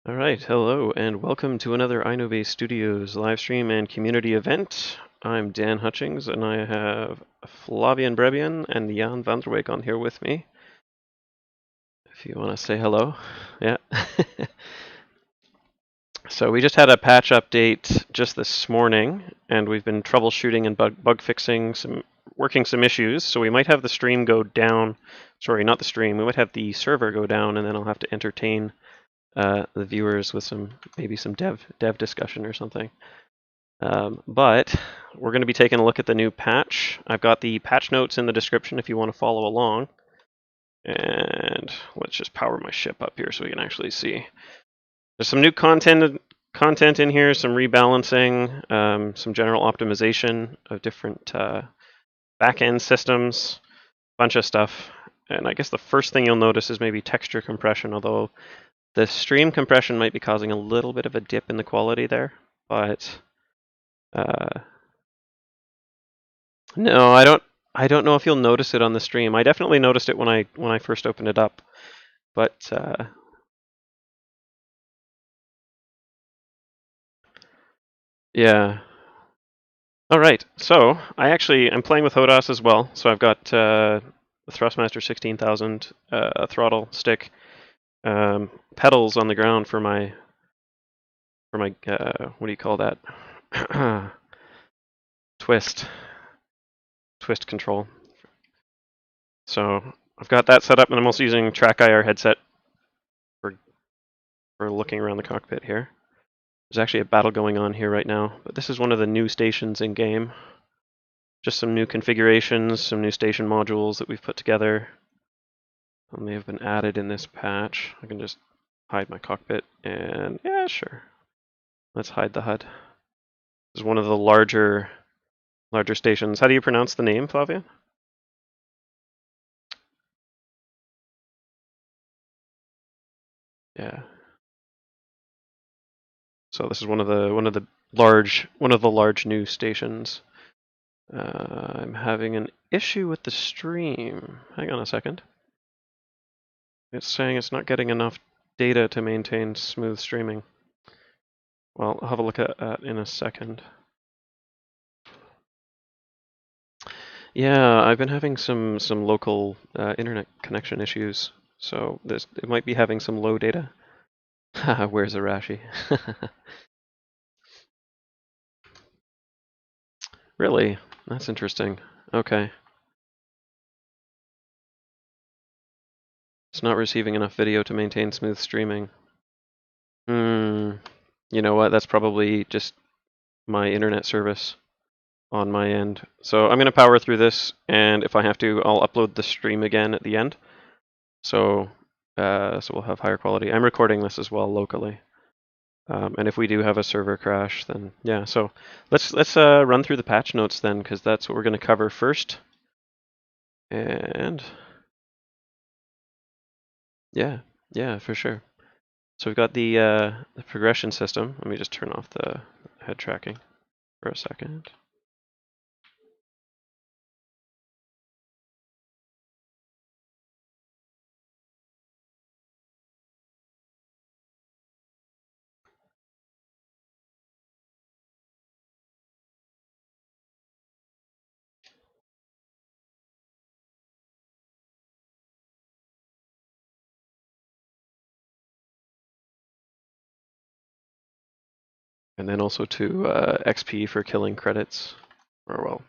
All right, hello, and welcome to another I-Novae Studios live stream and community event. I'm Dan Hutchings, and I have Flavian Brebian and Jan van der Weyck on here with me. If you want to say hello, yeah. So we just had a patch update just this morning, and we've been troubleshooting and bug fixing working some issues. So we might have the stream go down. Sorry, not the stream. We might have the server go down, and then I'll have to entertain the viewers with maybe some dev discussion or something. But we're going to be taking a look at the new patch. I've got the patch notes in the description if you want to follow along. And let's just power my ship up here so we can actually see. There's some new content in here, some rebalancing, some general optimization of different back-end systems, bunch of stuff. And I guess the first thing you'll notice is maybe texture compression, although the stream compression might be causing a little bit of a dip in the quality there, but no, I don't know if you'll notice it on the stream. I definitely noticed it when I first opened it up, but yeah. All right, so I'm playing with HOTAS as well. So I've got the Thrustmaster 16,000 throttle stick, pedals on the ground for my what do you call that? twist control. So I've got that set up, and I'm also using Track IR headset for looking around the cockpit here. There's actually a battle going on here right now, but this is one of the new stations in game. Just some new configurations, some new station modules that we've put together. And they have been added in this patch. I can just hide my cockpit, and yeah, sure. Let's hide the HUD. This is one of the larger stations. How do you pronounce the name, Flavia? Yeah. So this is one of the large new stations. I'm having an issue with the stream. Hang on a second. It's saying it's not getting enough data to maintain smooth streaming. Well, I'll have a look at that in a second. Yeah, I've been having some local internet connection issues, so it might be having some low data. Where's Arashi? Really? That's interesting. Okay. It's not receiving enough video to maintain smooth streaming. You know what? That's probably just my internet service on my end. So I'm going to power through this, and if I have to, I'll upload the stream again at the end. So we'll have higher quality. I'm recording this as well locally. And if we do have a server crash, then yeah. So let's run through the patch notes then, because that's what we're going to cover first. And yeah, for sure. So we've got the progression system. Let me just turn off the head tracking for a second. And then also to XP for killing credits. Or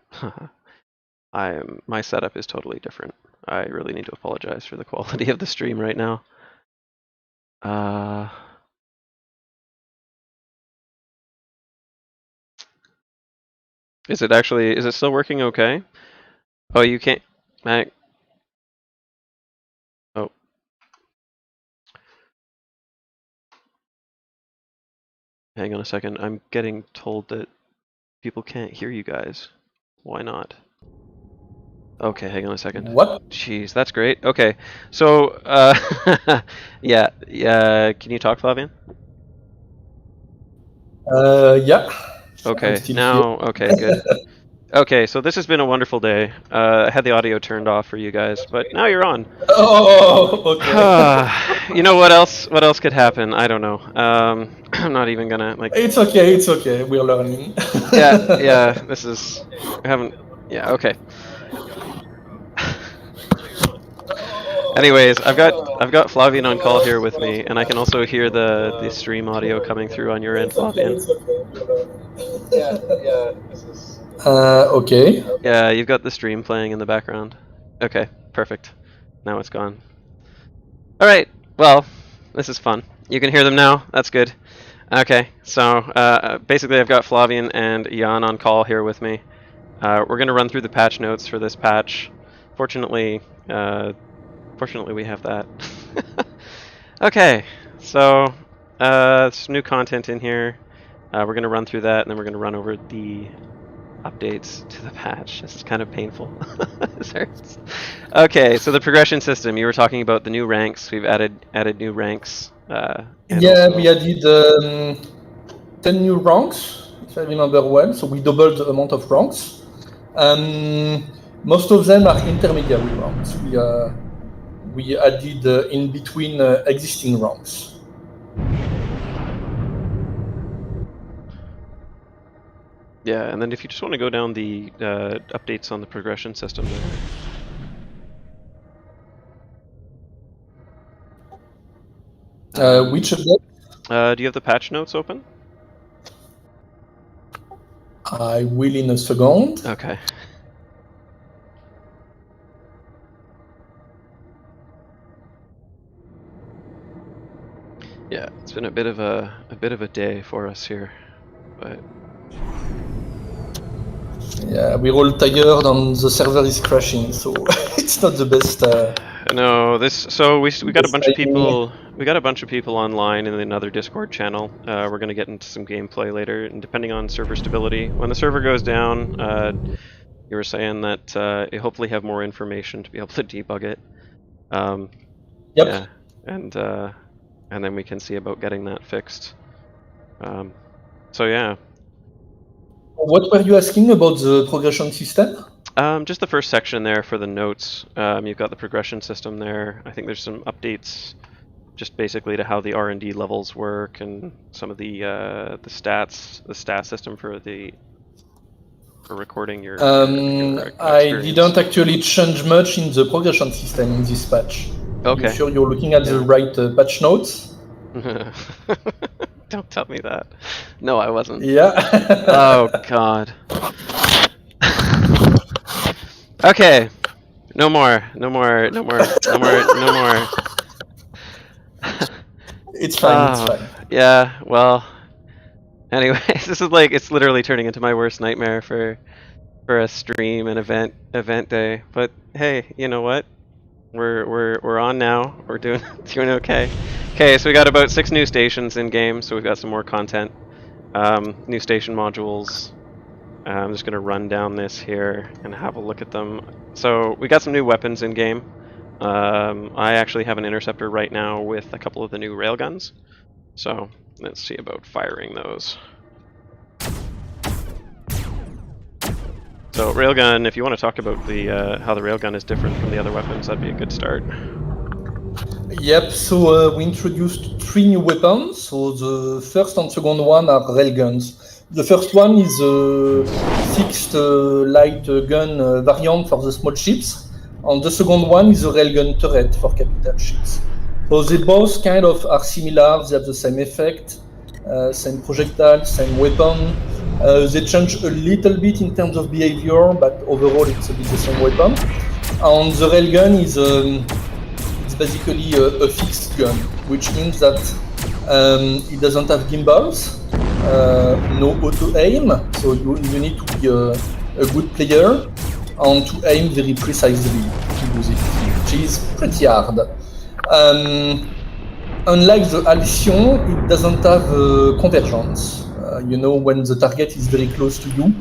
well, my setup is totally different. I really need to apologize for the quality of the stream right now. Is it still working okay? Oh, you can't. Oh. Hang on a second. I'm getting told that people can't hear you guys. Why not? Okay, hang on a second. What? Jeez, that's great. Okay, so yeah. Can you talk, Flavian? Yeah. Okay, I'm still now here. okay, good. Okay, so this has been a wonderful day. I had the audio turned off for you guys, but now you're on. Oh, okay. You know what else? What else could happen? I don't know. I'm not even gonna like. It's okay, it's okay. We're learning. Yeah. This is. I haven't. Yeah. Okay. Anyways, I've got Flavian on call here with me, and I can also hear the stream audio coming through on your end, Flavian. It's okay. Yeah. This is. Okay. Yeah, you've got the stream playing in the background. Okay, perfect. Now it's gone. All right. Well, this is fun. You can hear them now. That's good. Okay. So basically, I've got Flavian and Jan on call here with me. We're gonna run through the patch notes for this patch. Fortunately, we have that. Okay. So some new content in here. We're gonna run through that, and then we're gonna run over the updates to the patch. This is kind of painful. This hurts. Okay, so the progression system. You were talking about the new ranks. We've added new ranks. Yeah, we added 10 new ranks, if I remember well. So we doubled the amount of ranks. Most of them are intermediary ranks. We added in between existing ranks. Yeah, and then if you just want to go down the updates on the progression system there. Which update? Do you have the patch notes open? I will in a second. Okay. Yeah, it's been a bit of a day for us here, but yeah, we're all tired and the server is crashing, so it's not the best. No, so we got a bunch of people. We got a bunch of people online in another Discord channel. We're gonna get into some gameplay later, and depending on server stability, when the server goes down, you were saying that you hopefully have more information to be able to debug it. Yep. Yeah, and then we can see about getting that fixed. So yeah. What were you asking about the progression system? Just the first section there for the notes. You've got the progression system there. I think there's some updates, just basically to how the R&D levels work and some of the stat system for recording your. I didn't actually change much in the progression system in this patch. Okay. You sure you're looking at the right patch notes? Don't tell me that. No, I wasn't. Yeah. Oh God. Okay. No more. It's fine. It's fine. Yeah. Well. Anyways, this is like it's literally turning into my worst nightmare for a stream and event day. But hey, you know what? We're on now. We're doing okay. Okay, so we got about 6 new stations in game, so we've got some more content. New station modules. I'm just gonna run down this here and have a look at them. So we got some new weapons in game. I actually have an interceptor right now with a couple of the new railguns. So let's see about firing those. So railgun, if you want to talk about the how the railgun is different from the other weapons, that'd be a good start. Yep, so we introduced 3 new weapons. So the first and second one are railguns. The first one is a fixed light gun variant for the small ships, and the second one is a railgun turret for capital ships. So they both kind of are similar, they have the same effect, same projectile, same weapon. They change a little bit in terms of behavior, but overall it's a bit the same weapon. And the railgun is it's basically a fixed gun, which means that it doesn't have gimbals, no auto-aim, so you need to be a good player and to aim very precisely to use it, which is pretty hard. Unlike the Alcyon, it doesn't have convergence. When the target is very close to you,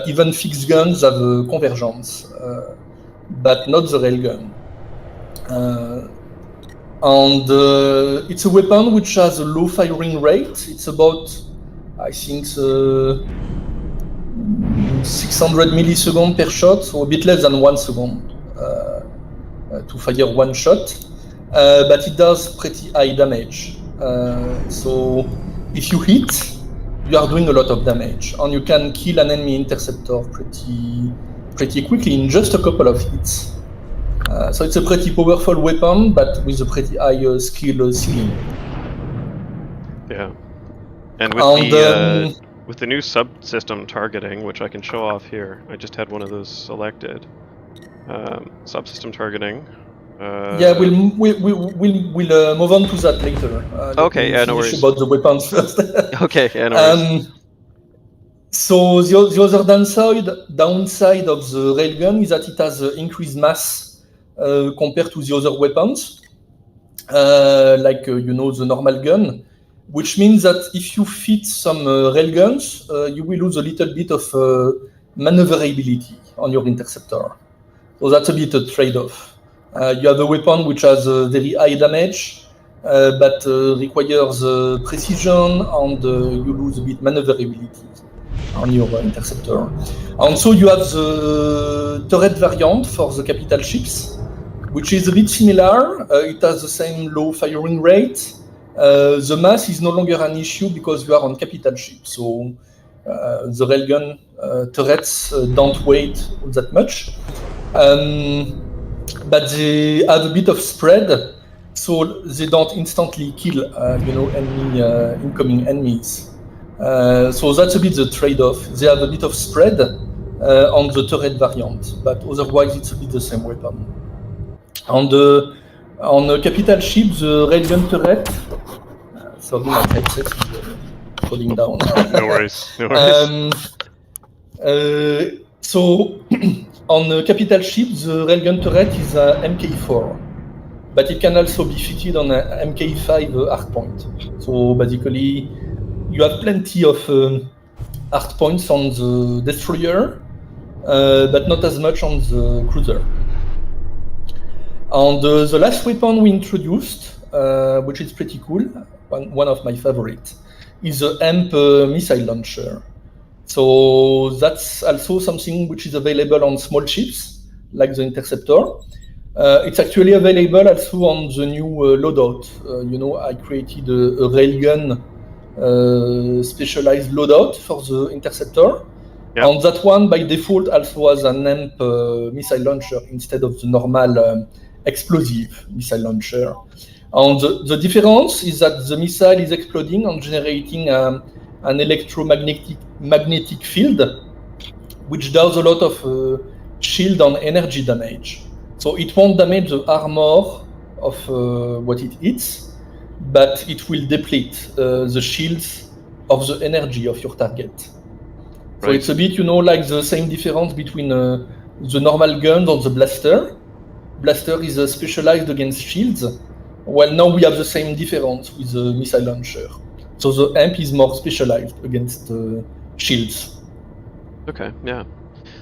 even fixed guns have convergence, but not the railgun. It's a weapon which has a low firing rate. It's about, I think, 600 milliseconds per shot, so a bit less than 1 second to fire one shot, but it does pretty high damage. So if you hit, you are doing a lot of damage, and you can kill an enemy interceptor pretty quickly in just a couple of hits. So it's a pretty powerful weapon, but with a pretty high skill ceiling. Yeah, and with the new subsystem targeting, which I can show off here, I just had one of those selected. Subsystem targeting. Yeah, we'll move on to that later. Okay, yeah, no worries. About the weapons first. Okay, yeah, no worries. So the other downside of the Railgun is that it has increased mass compared to the other weapons, like the normal gun, which means that if you fit some Railguns, you will lose a little bit of maneuverability on your interceptor. So that's a bit a trade-off. You have a weapon which has very high damage, but requires precision, and you lose a bit maneuverability on your interceptor. And so you have the turret variant for the capital ships, which is a bit similar. It has the same low firing rate. The mass is no longer an issue because you are on capital ships. So the Railgun turrets don't weigh that much. But they have a bit of spread, so they don't instantly kill, enemy incoming enemies. So that's a bit the trade-off. They have a bit of spread on the turret variant, but otherwise it's a bit the same weapon. On the capital ship, the Railgun turret. Sorry, my headset is falling down. No worries. No worries. So. On the capital ship, the Railgun turret is a MK4, but it can also be fitted on a MK5 hardpoint. So basically, you have plenty of hardpoints on the destroyer, but not as much on the cruiser. And the last weapon we introduced, which is pretty cool, one of my favorites, is the AMP missile launcher. So that's also something which is available on small ships, like the Interceptor. It's actually available also on the new loadout. I created a Railgun specialized loadout for the Interceptor. Yep. And that one, by default, also has an AMP missile launcher instead of the normal explosive missile launcher. And the difference is that the missile is exploding and generating an electromagnetic field, which does a lot of shield and energy damage. So it won't damage the armor of what it hits, but it will deplete the shields of the energy of your target. So right. It's a bit, like the same difference between the normal gun and the blaster. Blaster is specialized against shields. Well, now we have the same difference with the missile launcher. So the AMP is more specialized against shields. Okay, yeah.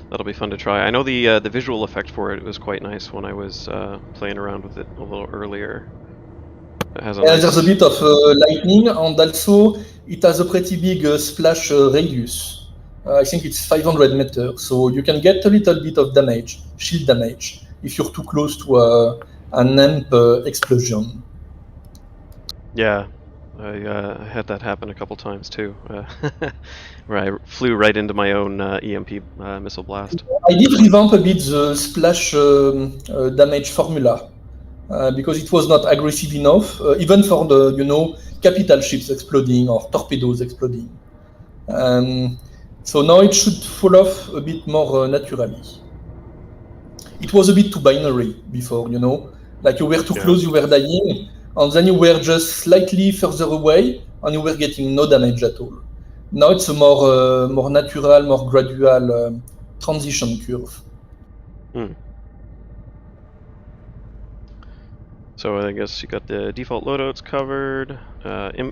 That'll be fun to try. I know the visual effect for it was quite nice when I was playing around with it a little earlier. It has there's a bit of lightning, and also it has a pretty big splash radius. I think it's 500 meters, so you can get a little bit of damage, shield damage, if you're too close to an AMP explosion. Yeah, I had that happen a couple times too, where I flew right into my own EMP missile blast. I did revamp a bit the splash damage formula because it was not aggressive enough, even for the capital ships exploding or torpedoes exploding. So now it should fall off a bit more naturally. It was a bit too binary before, like you were too close, you were dying, and then you were just slightly further away, and you were getting no damage at all. Now it's a more natural, more gradual transition curve. So I guess you got the default loadouts covered.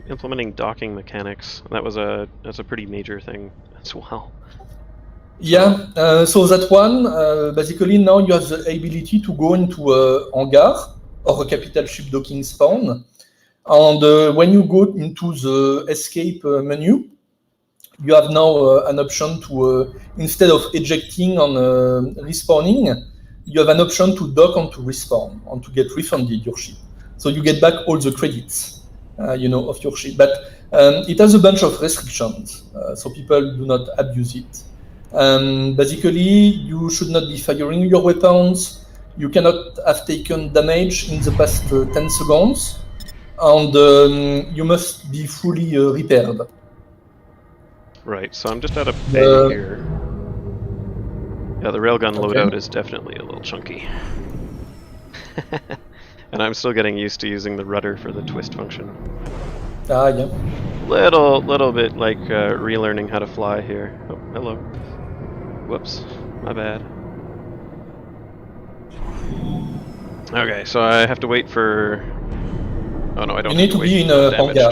Implementing docking mechanics, that's a pretty major thing as well. Yeah, so that one, basically now you have the ability to go into a hangar or a capital ship docking spawn. And when you go into the escape menu, you have now an option to, instead of ejecting on respawning, you have an option to dock and to respawn and to get refunded your ship. So you get back all the credits, of your ship. But it has a bunch of restrictions, so people do not abuse it. Basically, you should not be firing your weapons. You cannot have taken damage in the past 10 seconds, and you must be fully repaired. Right, so I'm just out of bay here. Yeah, the Railgun loadout is definitely a little chunky. And I'm still getting used to using the rudder for the twist function. Ah, yeah. Little bit like relearning how to fly here. Oh, hello. Whoops, my bad. Okay, so I have to wait for... Oh no, I don't. You need to be in a hangar.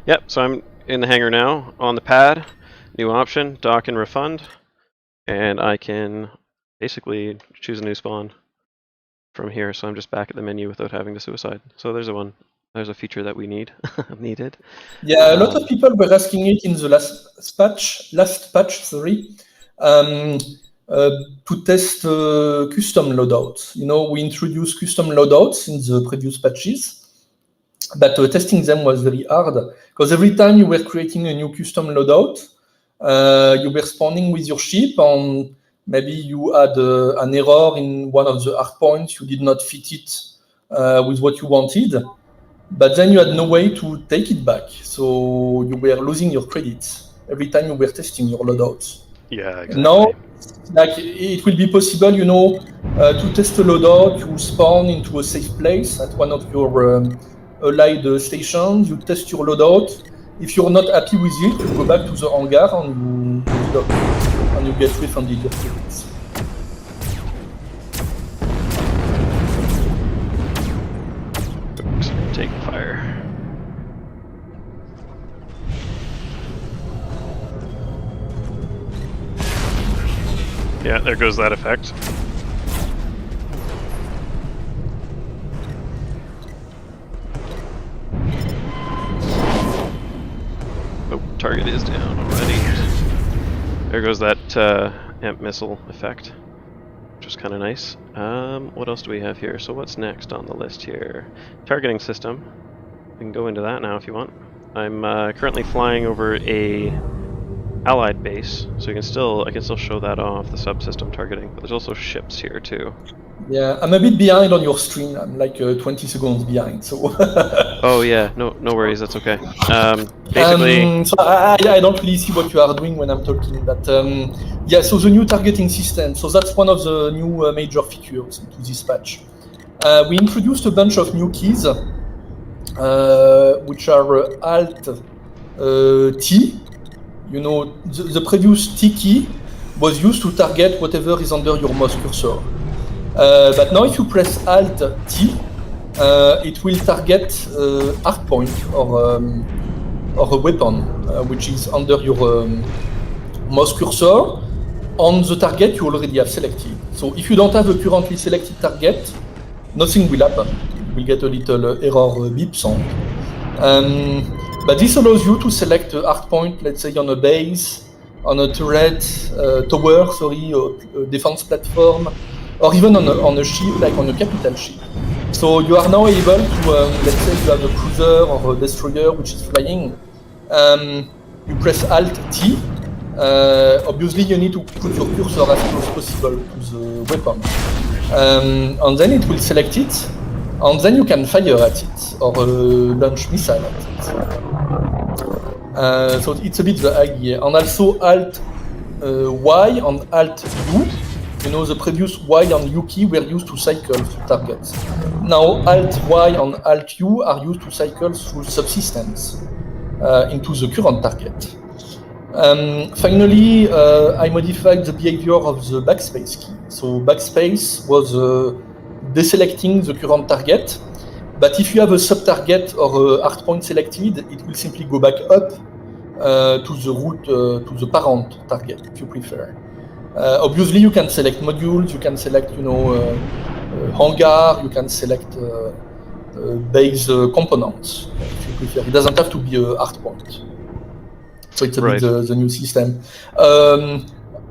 Yep, so I'm in the hangar now, on the pad. New option, dock and refund. And I can basically choose a new spawn from here, so I'm just back at the menu without having to suicide. So there's a feature that we needed. Yeah, a lot of people were asking it in the last patch, to test custom loadouts. We introduced custom loadouts in the previous patches, but testing them was very hard because every time you were creating a new custom loadout, you were spawning with your ship, and maybe you had an error in one of the hard points. You did not fit it with what you wanted, but then you had no way to take it back. So you were losing your credits every time you were testing your loadouts. Yeah, exactly. Now, it will be possible, to test a loadout. You spawn into a safe place at one of your allied stations. You test your loadout. If you're not happy with it, you go back to the hangar and you dock, and you get refunded your credits. Oops, take fire. Yeah, there goes that effect. Oh, target is down already. There goes that amp missile effect, which was kind of nice. What else do we have here? So what's next on the list here? Targeting system. We can go into that now if you want. I'm currently flying over a allied base, so I can still show that off, the subsystem targeting, but there's also ships here too. Yeah, I'm a bit behind on your stream. I'm like 20 seconds behind, so... Oh yeah, no worries, that's okay. Basically... so I don't really see what you are doing when I'm talking, but yeah, so the new targeting system, so that's one of the new major features into this patch. We introduced a bunch of new keys, which are Alt T. The previous T key was used to target whatever is under your mouse cursor. But now if you press Alt T, it will target hard point or a weapon which is under your mouse cursor on the target you already have selected. So if you don't have a currently selected target, nothing will happen. You will get a little error beep sound. But this allows you to select a hard point, let's say on a base, on a turret, tower, a defense platform, or even on a ship, like on a capital ship. So you are now able to, let's say you have a cruiser or a destroyer which is flying. You press Alt T. Obviously, you need to put your cursor as close as possible to the weapon, and then it will select it. And then you can fire at it, or launch missile at it. So it's a bit the idea. And also Alt Y and Alt U. The previous Y and U key were used to cycle through targets. Now Alt Y and Alt U are used to cycle through subsystems into the current target. Finally, I modified the behavior of the backspace key. So backspace was deselecting the current target, but if you have a sub-target or a hard point selected, it will simply go back up to the root, to the parent target, if you prefer. Obviously, you can select modules, you can select, hangar, you can select base components, if you prefer. It doesn't have to be a hard point. So it's a Right. bit the new system.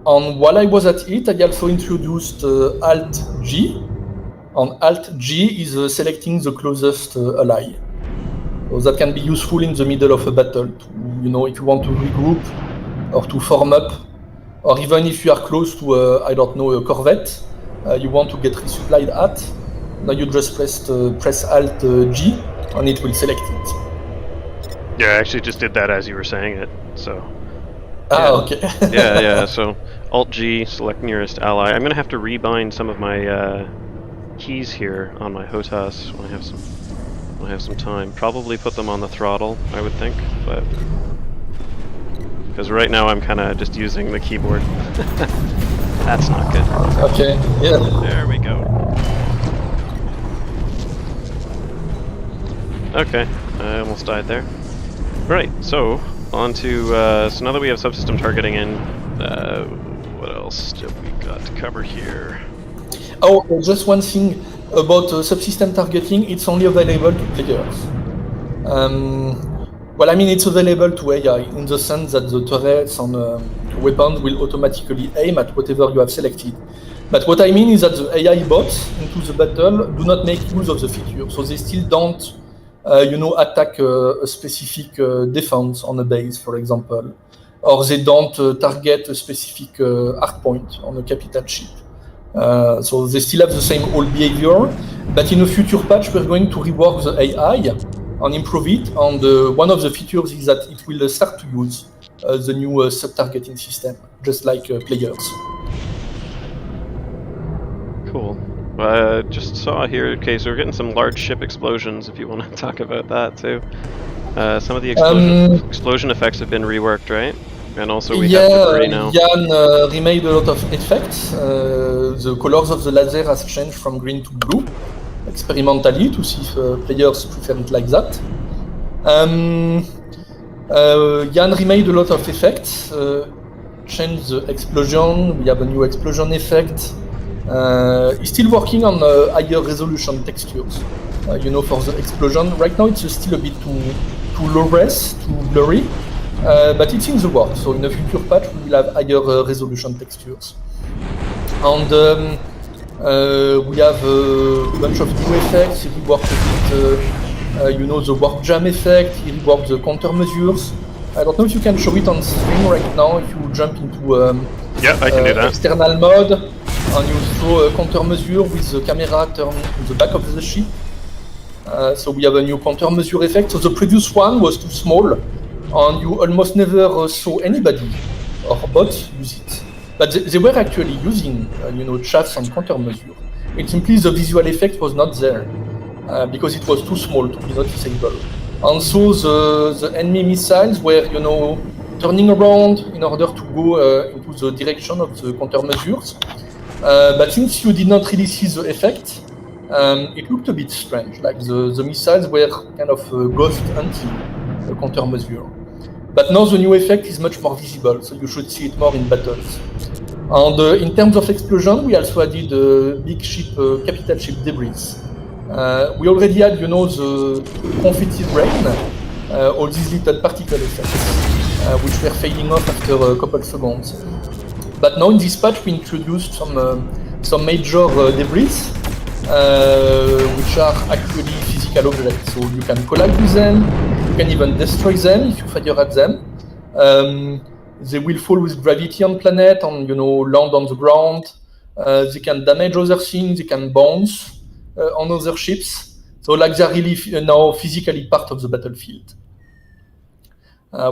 And while I was at it, I also introduced Alt-G. And Alt-G is selecting the closest ally. So that can be useful in the middle of a battle, to, if you want to regroup or to form up, or even if you are close to, I don't know, a corvette, you want to get resupplied at, now you just press Alt-G, and it will select it. Yeah, I actually just did that as you were saying it, so... Okay. yeah, so Alt-G, select nearest ally. I'm gonna have to rebind some of my keys here on my HOTAS when I have some time. Probably put them on the throttle, I would think, but... Because right now I'm kind of just using the keyboard. That's not good. Okay, yeah. There we go. Okay, I almost died there. Right, so on to, so now that we have subsystem targeting in, what else have we got to cover here? Oh, just one thing about subsystem targeting, it's only available to players. Well, I mean, it's available to AI in the sense that the turrets and weapons will automatically aim at whatever you have selected. But what I mean is that the AI bots into the battle do not make use of the feature, so they still don't, attack a specific defense on a base, for example, or they don't target a specific hardpoint on a capital ship. So they still have the same old behavior, but in a future patch we're going to rework the AI and improve it, and one of the features is that it will start to use the new sub-targeting system, just like players. Cool. Just saw here, okay, so we're getting some large ship explosions, if you want to talk about that too. Some of the explosion effects have been reworked, right? And also we have debris now. Jan remade a lot of effects. The colors of the laser has changed from green to blue, experimentally, to see if players prefer it like that. Jan remade a lot of effects, changed the explosion, we have a new explosion effect. He's still working on higher resolution textures, for the explosion. Right now it's still a bit too low res, too blurry. But it's in the works, so in a future patch we will have higher resolution textures. And we have a bunch of new effects. He reworked a bit, the warp jam effect, he reworked the countermeasures. I don't know if you can show it on screen right now, if you jump into yeah, I can do that. External mode, and you throw a countermeasure with the camera turned to the back of the ship. So we have a new countermeasure effect. So the previous one was too small, and you almost never saw anybody or bots use it. But they were actually using, chaffs and countermeasure. It's simply the visual effect was not there, because it was too small to be noticeable. And so the enemy missiles were, turning around in order to go into the direction of the countermeasures. But since you did not really see the effect, it looked a bit strange, like the missiles were kind of ghost hunting the countermeasure. But now the new effect is much more visible, so you should see it more in battles. And in terms of explosion, we also added big ship, capital ship debris. We already had, the confetti rain, all these little particle effects, which were fading off after a couple seconds. But now in this patch we introduced some major debris, which are actually physical objects. So you can collide with them, you can even destroy them if you fire at them. They will fall with gravity on planet and land on the ground. They can damage other things, they can bounce on other ships. So like they're really now physically part of the battlefield,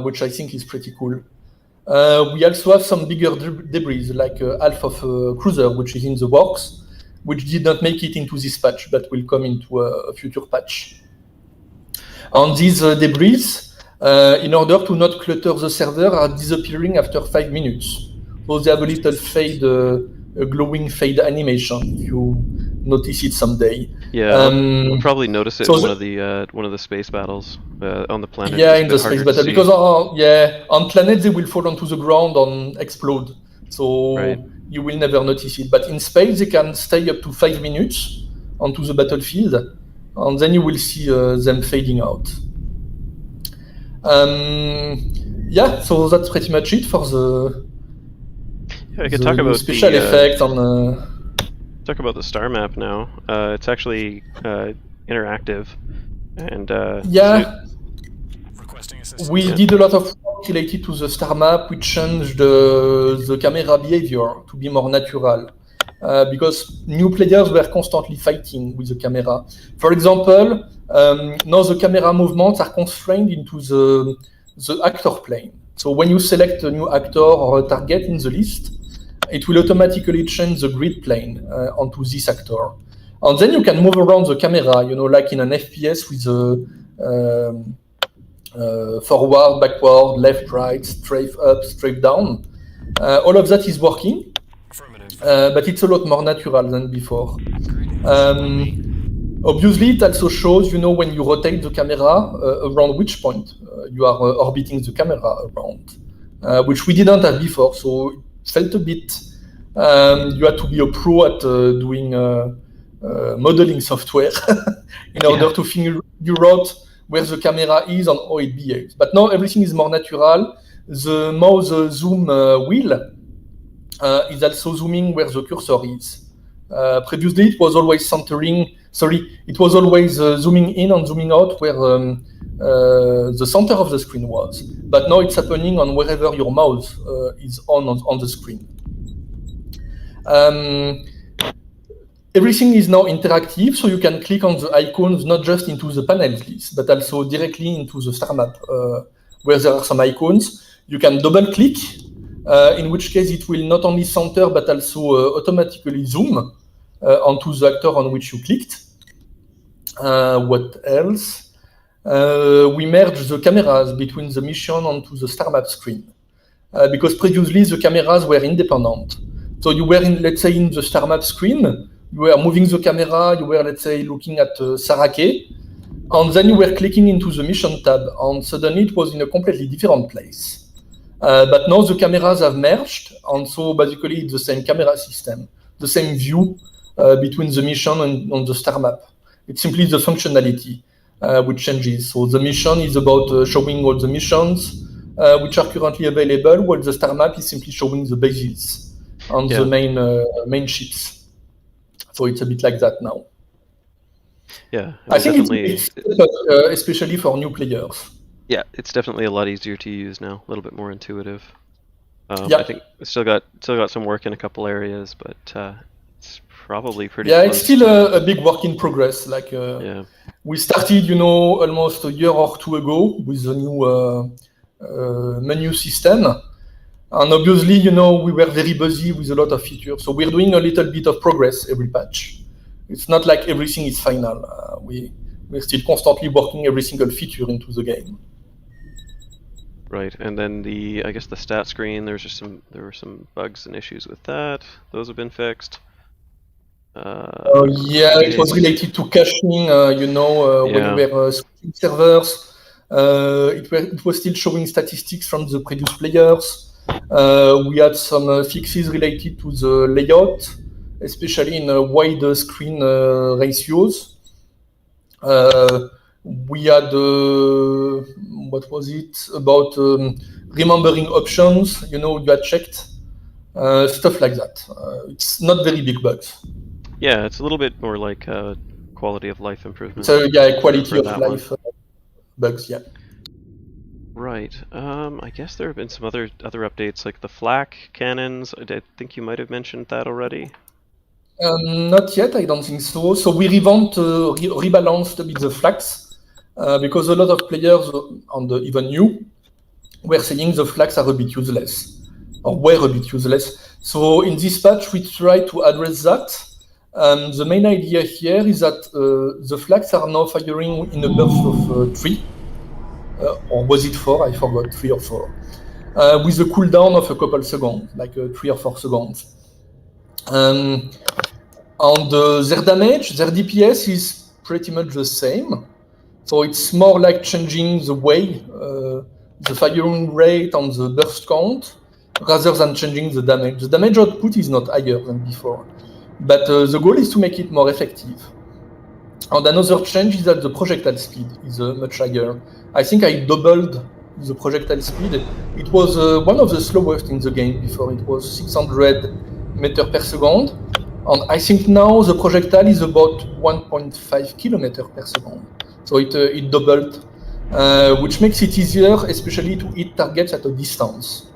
which I think is pretty cool. We also have some bigger debris, like half of a cruiser, which is in the works, which did not make it into this patch, but will come into a future patch. And these debris, in order to not clutter the server, are disappearing after 5 minutes. So they have a little fade, a glowing fade animation, if you notice it someday. Yeah, we'll probably notice it in one of the space battles on the planet. Yeah, in the space battle, because on planet they will fall onto the ground and explode, so you will never notice it. But in space they can stay up to 5 minutes onto the battlefield, and then you will see them fading out. Yeah, so that's pretty much it for the I could talk about special effect on. Talk about the star map now. It's actually interactive, and we did a lot of work related to the star map. We changed the camera behavior to be more natural because new players were constantly fighting with the camera. For example, now the camera movements are constrained into the actor plane. So when you select a new actor or a target in the list, it will automatically change the grid plane onto this actor. And then you can move around the camera, like in an FPS with forward, backward, left, right, strafe up, strafe down. All of that is working, but it's a lot more natural than before. Obviously, it also shows, when you rotate the camera around which point you are orbiting the camera around, which we didn't have before. So it felt a bit, you had to be a pro at doing modeling software in order to figure out where the camera is and how it behaves. But now everything is more natural. The mouse zoom wheel is also zooming where the cursor is. Previously, it was always zooming in and zooming out where the center of the screen was. But now it's happening on wherever your mouse is on the screen. Everything is now interactive, so you can click on the icons not just into the panels list, but also directly into the star map where there are some icons. You can double click, in which case it will not only center but also automatically zoom onto the actor on which you clicked. What else? We merged the cameras between the mission onto the star map screen because previously the cameras were independent. So you were let's say in the star map screen, you were moving the camera, you were, let's say, looking at Sarake, and then you were clicking into the mission tab, and suddenly it was in a completely different place. But now the cameras have merged, and so basically it's the same camera system, the same view between the mission and on the star map. It's simply the functionality which changes. So the mission is about showing all the missions which are currently available, while the star map is simply showing the bases on the main ships. So it's a bit like that now. Yeah, I think it's especially for new players. Yeah, it's definitely a lot easier to use now, a little bit more intuitive. I think it's still got some work in a couple areas, but it's probably pretty. Yeah, it's still a big work in progress. Like we started, almost a year or two ago with the new menu system. And obviously, we were very busy with a lot of features. So we're doing a little bit of progress every patch. It's not like everything is final. We're still constantly working every single feature into the game. Right, and then I guess the stat screen, there were some bugs and issues with that. Those have been fixed. It was related to caching. When you were switching servers, it was still showing statistics from the previous players. We had some fixes related to the layout, especially in wide screen ratios. We had, what was it, about remembering options, you had checked, stuff like that. It's not very big bugs. Yeah, it's a little bit more like quality of life improvement. So quality of life bugs, yeah. Right. I guess there have been some other updates, like the Flak cannons. I think you might have mentioned that already. Not yet, I don't think so. So we rebalanced a bit the Flaks because a lot of players, and even you, were saying the Flaks are a bit useless, or were a bit useless. So in this patch, we try to address that. The main idea here is that the Flaks are now firing in a burst of 3. Or was it 4? I forgot, 3 or 4. With a cooldown of a couple seconds, like 3 or 4 seconds. And their damage, their DPS is pretty much the same. So it's more like changing the way, the firing rate and the burst count, rather than changing the damage. The damage output is not higher than before. But the goal is to make it more effective. And another change is that the projectile speed is much higher. I think I doubled the projectile speed. It was one of the slowest in the game before. It was 600 meters per second. And I think now the projectile is about 1.5 kilometers per second. So it doubled, which makes it easier, especially to hit targets at a distance.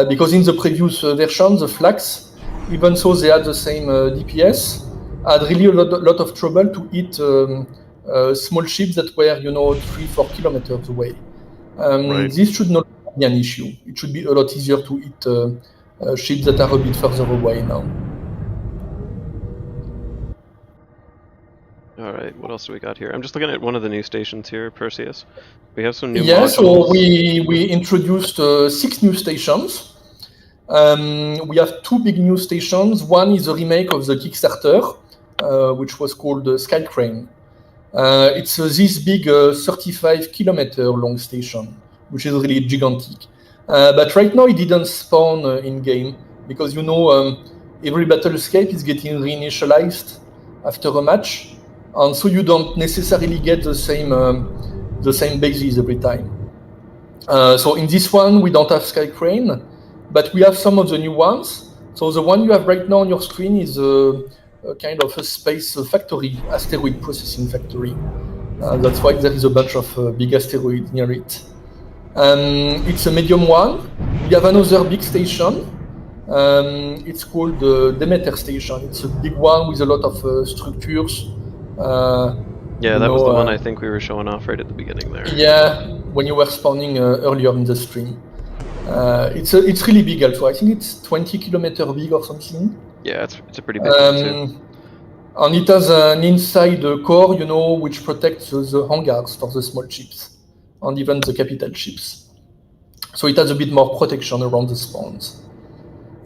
Because in the previous version, the Flaks, even though they had the same DPS, had really a lot of trouble to hit small ships that were, 3-4 kilometers away. Right. This should not be an issue. It should be a lot easier to hit ships that are a bit further away now. All right, what else do we got here? I'm just looking at one of the new stations here, Perseus. We have some new modules. So we introduced 6 new stations. We have 2 big new stations. One is a remake of the Kickstarter, which was called Sky Crane. It's this big 35-kilometer long station, which is really gigantic. But right now it didn't spawn in-game because, every Battlescape is getting reinitialized after a match. And so you don't necessarily get the same bases every time. So in this one, we don't have Sky Crane, but we have some of the new ones. So the one you have right now on your screen is a kind of a space factory, asteroid processing factory. That's why there is a bunch of big asteroids near it. It's a medium one. We have another big station. It's called the Demeter station. It's a big one with a lot of structures. Yeah, that was the one I think we were showing off right at the beginning there. Yeah, when you were spawning earlier in the stream. It's really big also. I think it's 20 kilometers big or something. Yeah, it's a pretty big one too. And it has an inside core, which protects the hangars for the small ships and even the capital ships. So it has a bit more protection around the spawns.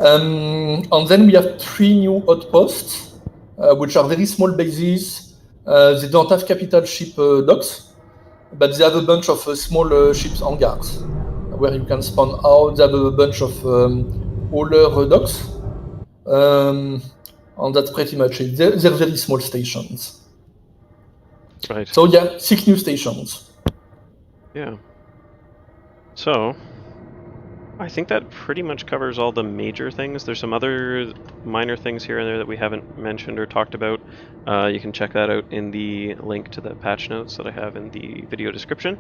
And then we have 3 new outposts, which are very small bases. They don't have capital ship docks, but they have a bunch of small ships hangars where you can spawn out. They have a bunch of hauler docks, and that's pretty much it. They're very small stations. Right. So yeah, 6 new stations. Yeah. So I think that pretty much covers all the major things. There's some other minor things here and there that we haven't mentioned or talked about. You can check that out in the link to the patch notes that I have in the video description.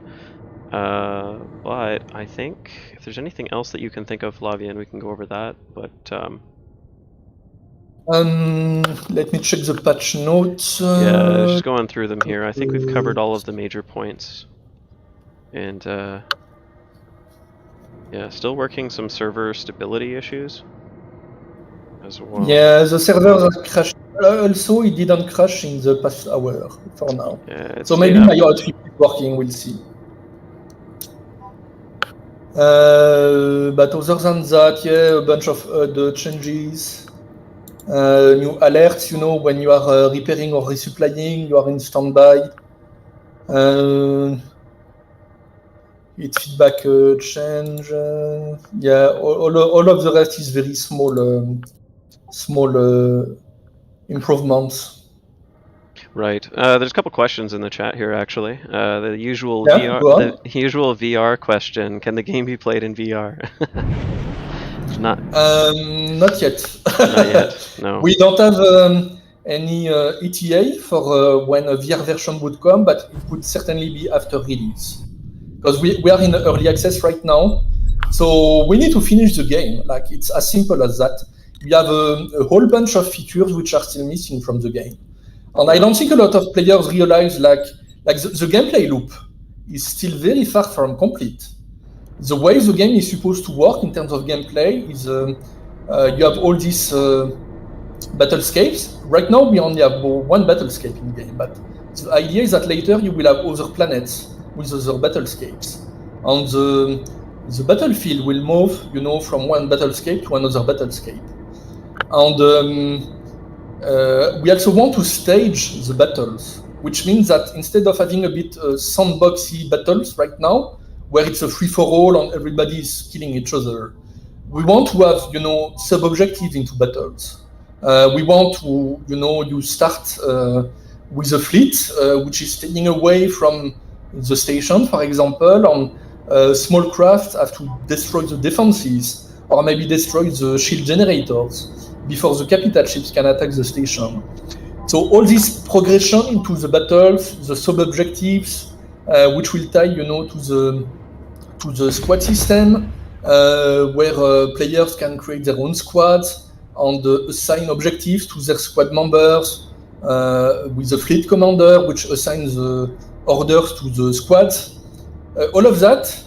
But I think if there's anything else that you can think of, Flavien, we can go over that. But let me check the patch notes. Yeah, just going through them here. I think we've covered all of the major points. And yeah, still working some server stability issues as well. Yeah, the servers are crashed. Also, it didn't crash in the past hour for now. Yeah, so maybe my outfit is working, we'll see. But other than that, yeah, a bunch of changes. New alerts, when you are repairing or resupplying, you are in standby. Its feedback change. Yeah, all of the rest is very small improvements. Right. There's a couple questions in the chat here, actually. The usual VR question: can the game be played in VR? Not yet. Not yet. No. We don't have any ETA for when a VR version would come, but it would certainly be after release. Because we are in early access right now, so we need to finish the game. Like, it's as simple as that. We have a whole bunch of features which are still missing from the game, and I don't think a lot of players realize like the gameplay loop is still very far from complete. The way the game is supposed to work in terms of gameplay is you have all these battlescapes. Right now we only have one battlescape in the game, but the idea is that later you will have other planets with other battlescapes, and the battlefield will move, from one battlescape to another battlescape. And we also want to stage the battles, which means that instead of having a bit sandboxy battles right now, where it's a free-for-all and everybody is killing each other, we want to have, sub-objectives into battles. We want to, you start with a fleet which is staying away from the station, for example, and small craft have to destroy the defenses, or maybe destroy the shield generators before the capital ships can attack the station. So all this progression into the battles, the sub-objectives, which will tie, to the squad system, where players can create their own squads and assign objectives to their squad members, with the fleet commander, which assigns orders to the squads. All of that,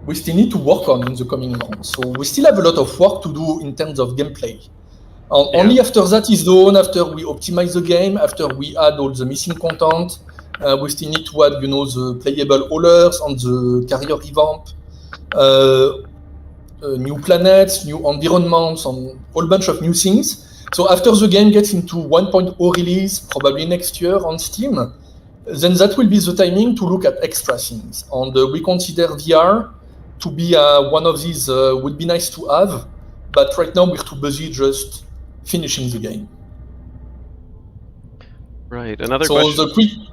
we still need to work on in the coming months. So we still have a lot of work to do in terms of gameplay. And only after that is done, after we optimize the game, after we add all the missing content, we still need to add, the playable haulers and the carrier revamp, new planets, new environments, and a whole bunch of new things. So after the game gets into 1.0 release, probably next year on Steam, then that will be the timing to look at extra things. And we consider VR to be one of these would be nice to have, but right now we're too busy just finishing the game. Right. Another so question.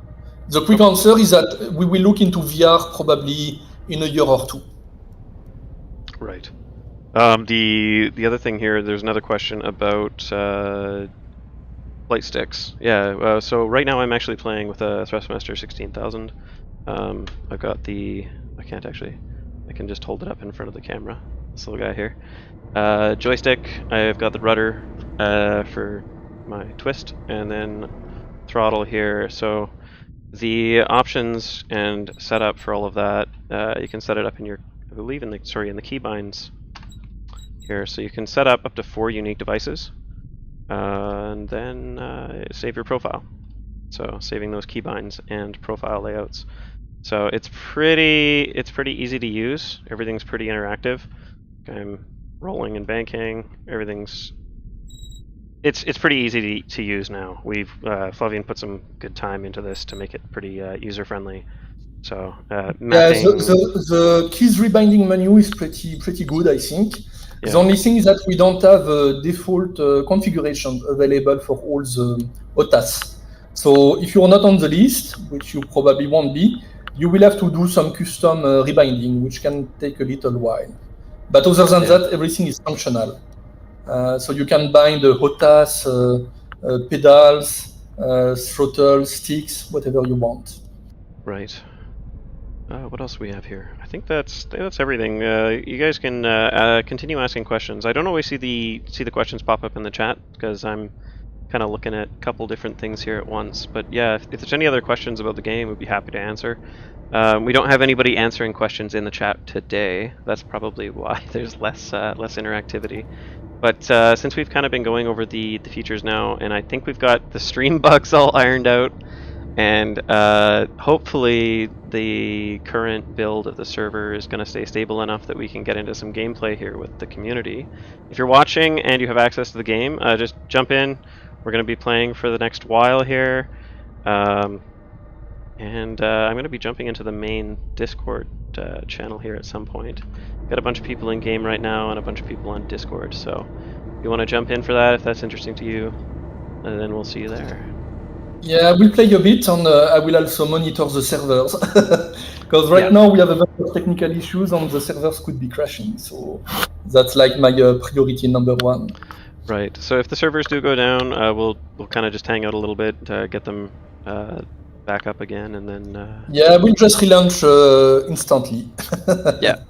The quick answer is that we will look into VR probably in a year or two. Right. The other thing here, there's another question about flight sticks. Yeah. So right now I'm actually playing with a Thrustmaster 16,000. I've got I can just hold it up in front of the camera. This little guy here. Joystick. I've got the rudder for my twist, and then throttle here. So the options and setup for all of that, you can set it up in your, I believe in the keybinds here. So you can set up to 4 unique devices, and then save your profile. So saving those keybinds and profile layouts. So it's pretty easy to use. Everything's pretty interactive. I'm rolling and banking. It's pretty easy to use now. We've Flavian put some good time into this to make it pretty user friendly. So mapping. The keys rebinding menu is pretty good, I think. Yeah. The only thing is that we don't have a default configuration available for all the HOTAS. So if you're not on the list, which you probably won't be, you will have to do some custom rebinding, which can take a little while. But other than that, everything is functional. So you can bind the HOTAS, pedals, throttle, sticks, whatever you want. Right. What else do we have here? I think that's everything. You guys can continue asking questions. I don't always see the questions pop up in the chat because I'm kind of looking at a couple different things here at once. But yeah, if there's any other questions about the game, we'd be happy to answer. We don't have anybody answering questions in the chat today. That's probably why there's less interactivity. But since we've kind of been going over the features now, and I think we've got the stream bugs all ironed out, and hopefully the current build of the server is going to stay stable enough that we can get into some gameplay here with the community. If you're watching and you have access to the game, just jump in. We're going to be playing for the next while here. And I'm going to be jumping into the main Discord channel here at some point. Got a bunch of people in game right now and a bunch of people on Discord, so if you want to jump in for that, if that's interesting to you, and then we'll see you there. Yeah, I will play a bit, and I will also monitor the servers, because right now we have a bunch of technical issues and the servers could be crashing, so that's like my priority number 1. Right, so if the servers do go down, we'll kind of just hang out a little bit, get them back up again, and then... Yeah, we'll just relaunch instantly. Yeah.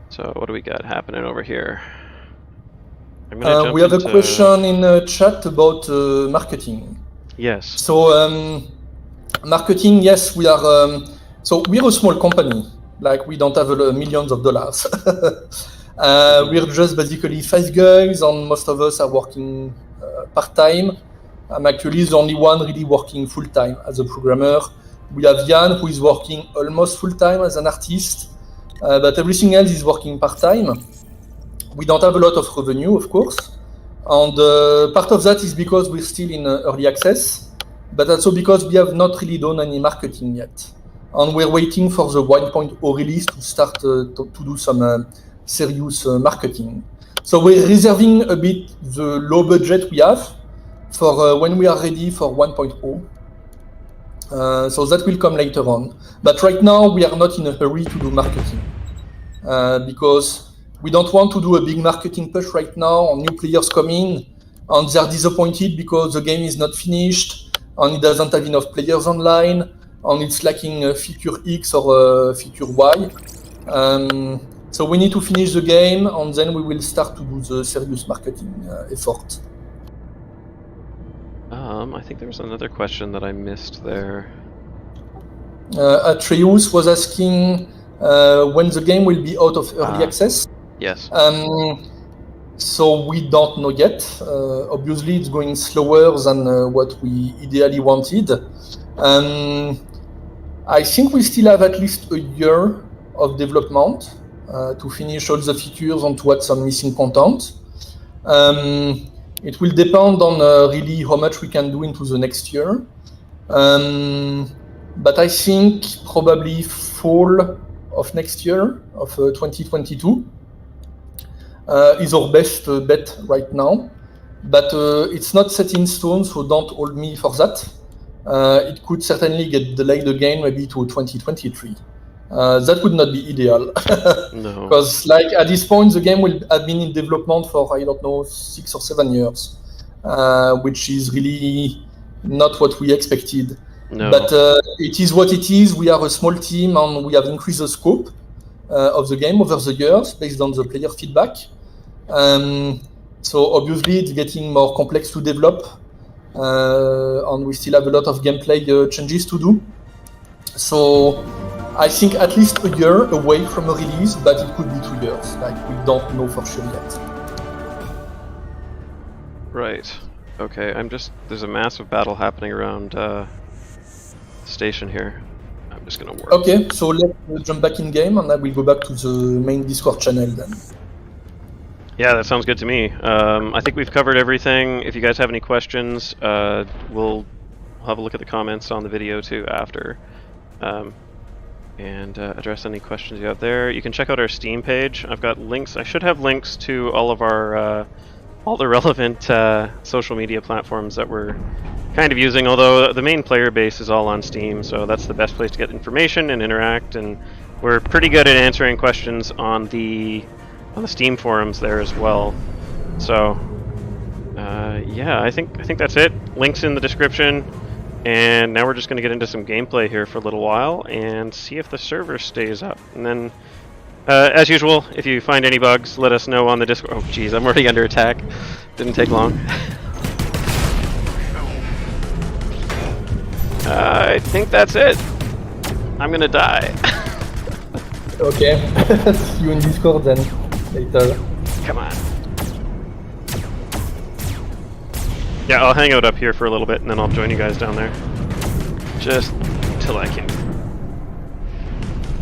So what do we got happening over here? We have a question in the chat about marketing. Yes. So marketing, yes, we are. So we're a small company. Like we don't have millions of dollars. We're just basically 5 guys, and most of us are working part-time. I'm actually the only one really working full-time as a programmer. We have Jan, who is working almost full-time as an artist, but everything else is working part-time. We don't have a lot of revenue, of course, and part of that is because we're still in early access, but also because we have not really done any marketing yet. And we're waiting for the 1.0 release to start to do some serious marketing. So we're reserving a bit the low budget we have for when we are ready for 1.0. So that will come later on. But right now, we are not in a hurry to do marketing because we don't want to do a big marketing push right now on new players coming and they are disappointed because the game is not finished and it doesn't have enough players online and it's lacking feature X or feature Y. So we need to finish the game and then we will start to do the serious marketing effort. I think there was another question that I missed there. Atreus was asking when the game will be out of early access. Yes. So we don't know yet. Obviously, it's going slower than what we ideally wanted. I think we still have at least a year of development to finish all the features and to add some missing content. It will depend on really how much we can do into the next year. But I think probably fall of next year, of 2022, is our best bet right now. But it's not set in stone, so don't hold me for that. It could certainly get delayed again, maybe to 2023. That would not be ideal. No. Because like at this point, the game will have been in development for, I don't know, 6 or 7 years, which is really not what we expected. No. But it is what it is. We are a small team and we have increased the scope of the game over the years based on the player feedback. So obviously it's getting more complex to develop and we still have a lot of gameplay changes to do. So I think at least a year away from a release, but it could be 2 years. Like we don't know for sure yet. Right. Okay, there's a massive battle happening around station here. I'm just gonna work. Okay, so let's jump back in game and I will go back to the main Discord channel then. Yeah, that sounds good to me. I think we've covered everything. If you guys have any questions, we'll have a look at the comments on the video too after. And address any questions you have there. You can check out our Steam page. I've got links. I should have links to all of our all the relevant social media platforms that we're kind of using, although the main player base is all on Steam, so that's the best place to get information and interact, and we're pretty good at answering questions on the Steam forums there as well. So yeah, I think that's it. Links in the description. And now we're just going to get into some gameplay here for a little while and see if the server stays up. And then, as usual, if you find any bugs, let us know on the Discord. Oh, jeez, I'm already under attack. Didn't take long. I think that's it. I'm going to die. Okay, see you in Discord then, later. Come on. Yeah, I'll hang out up here for a little bit, and then I'll join you guys down there. Just till I can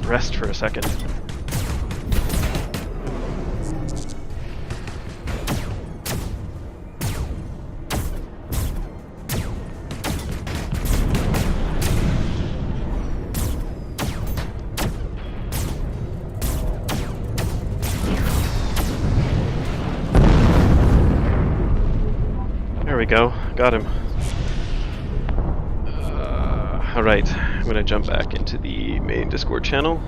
rest for a second. There we go. Got him. Alright, I'm gonna jump back into the main Discord channel.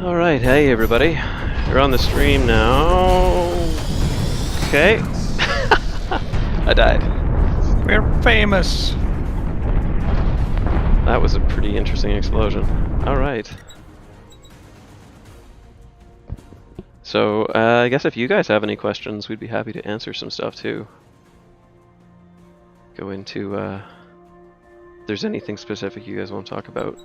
Alright, hey everybody. You're on the stream now. Okay. I died. We're famous. That was a pretty interesting explosion. Alright. So, I guess if you guys have any questions, we'd be happy to answer some stuff too. Go into, if there's anything specific you guys want to talk about.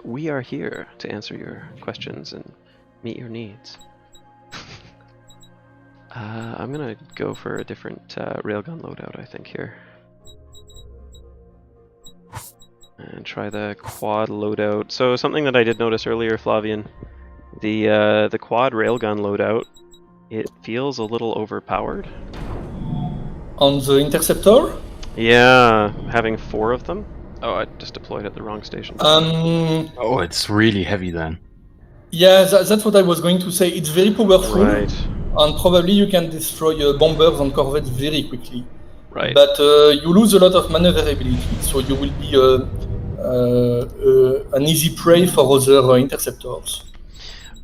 We are here to answer your questions and meet your needs. I'm gonna go for a different Railgun loadout, I think, here. And try the quad loadout. So something that I did notice earlier, Flavian, the quad railgun loadout, it feels a little overpowered. On the interceptor? Yeah, having 4 of them. Oh, I just deployed at the wrong station. Oh, it's really heavy then. Yeah, that's what I was going to say. It's very powerful, Right. and probably you can destroy bombers and corvettes very quickly. Right. But you lose a lot of maneuverability, so you will be an easy prey for other interceptors.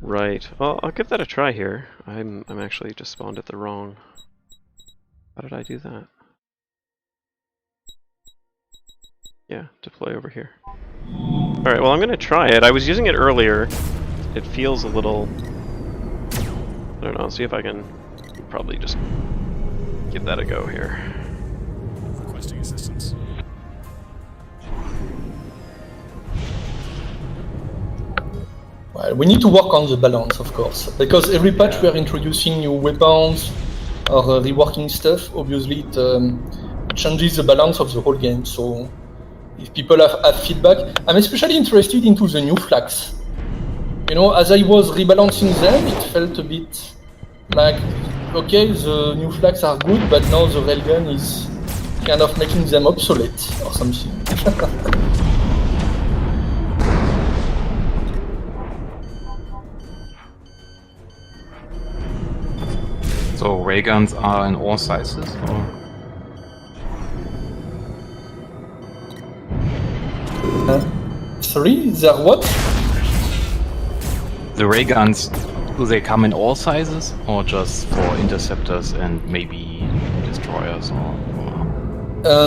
Right. Well, I'll give that a try here. I'm actually just spawned at the wrong. How did I do that? Yeah, deploy over here. Alright, well I'm gonna try it. I was using it earlier. It feels a little... I don't know, I'll see if I can probably just give that a go here. Requesting assistance. Well, we need to work on the balance, of course, because every patch we are introducing new weapons or reworking stuff. Obviously, it changes the balance of the whole game. So, if people have feedback, I'm especially interested into the new Flaks. You know, as I was rebalancing them, it felt a bit like, okay, the new Flaks are good, but now the Railgun is kind of making them obsolete or something. So Railguns are in all sizes, or? Sorry, they're what? The Railguns, do they come in all sizes, or just for interceptors and maybe destroyers, or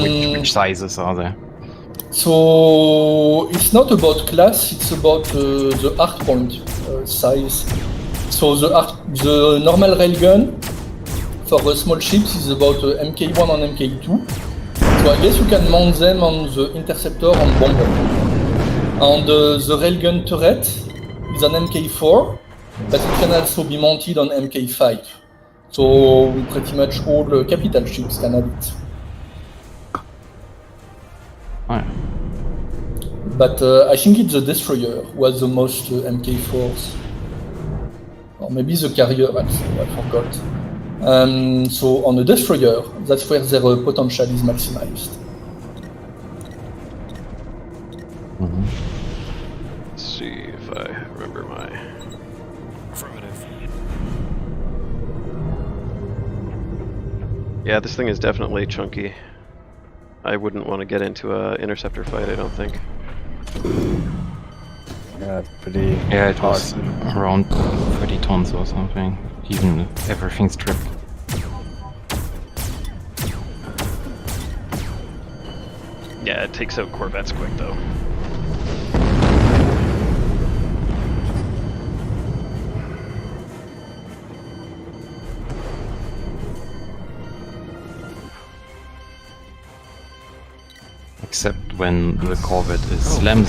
which sizes are there? So it's not about class; it's about the hardpoint size. So the normal railgun for small ships is about MK1 and MK2. So I guess you can mount them on the interceptor and bomber. And the railgun turret is an MK4, but it can also be mounted on MK5. So pretty much all capital ships can have it. Oh, yeah. But I think it's the destroyer who has the most MK4s. Or maybe the carrier also, I forgot. So on the destroyer, that's where their potential is maximized. Mm-hmm. Let's see if I remember my... Affirmative. Yeah, this thing is definitely chunky. I wouldn't want to get into an interceptor fight, I don't think. Yeah, it's pretty. Yeah, it was around 30 tons or something, even if everything stripped. Yeah, it takes out corvettes quick though. Except when the corvette is slammed.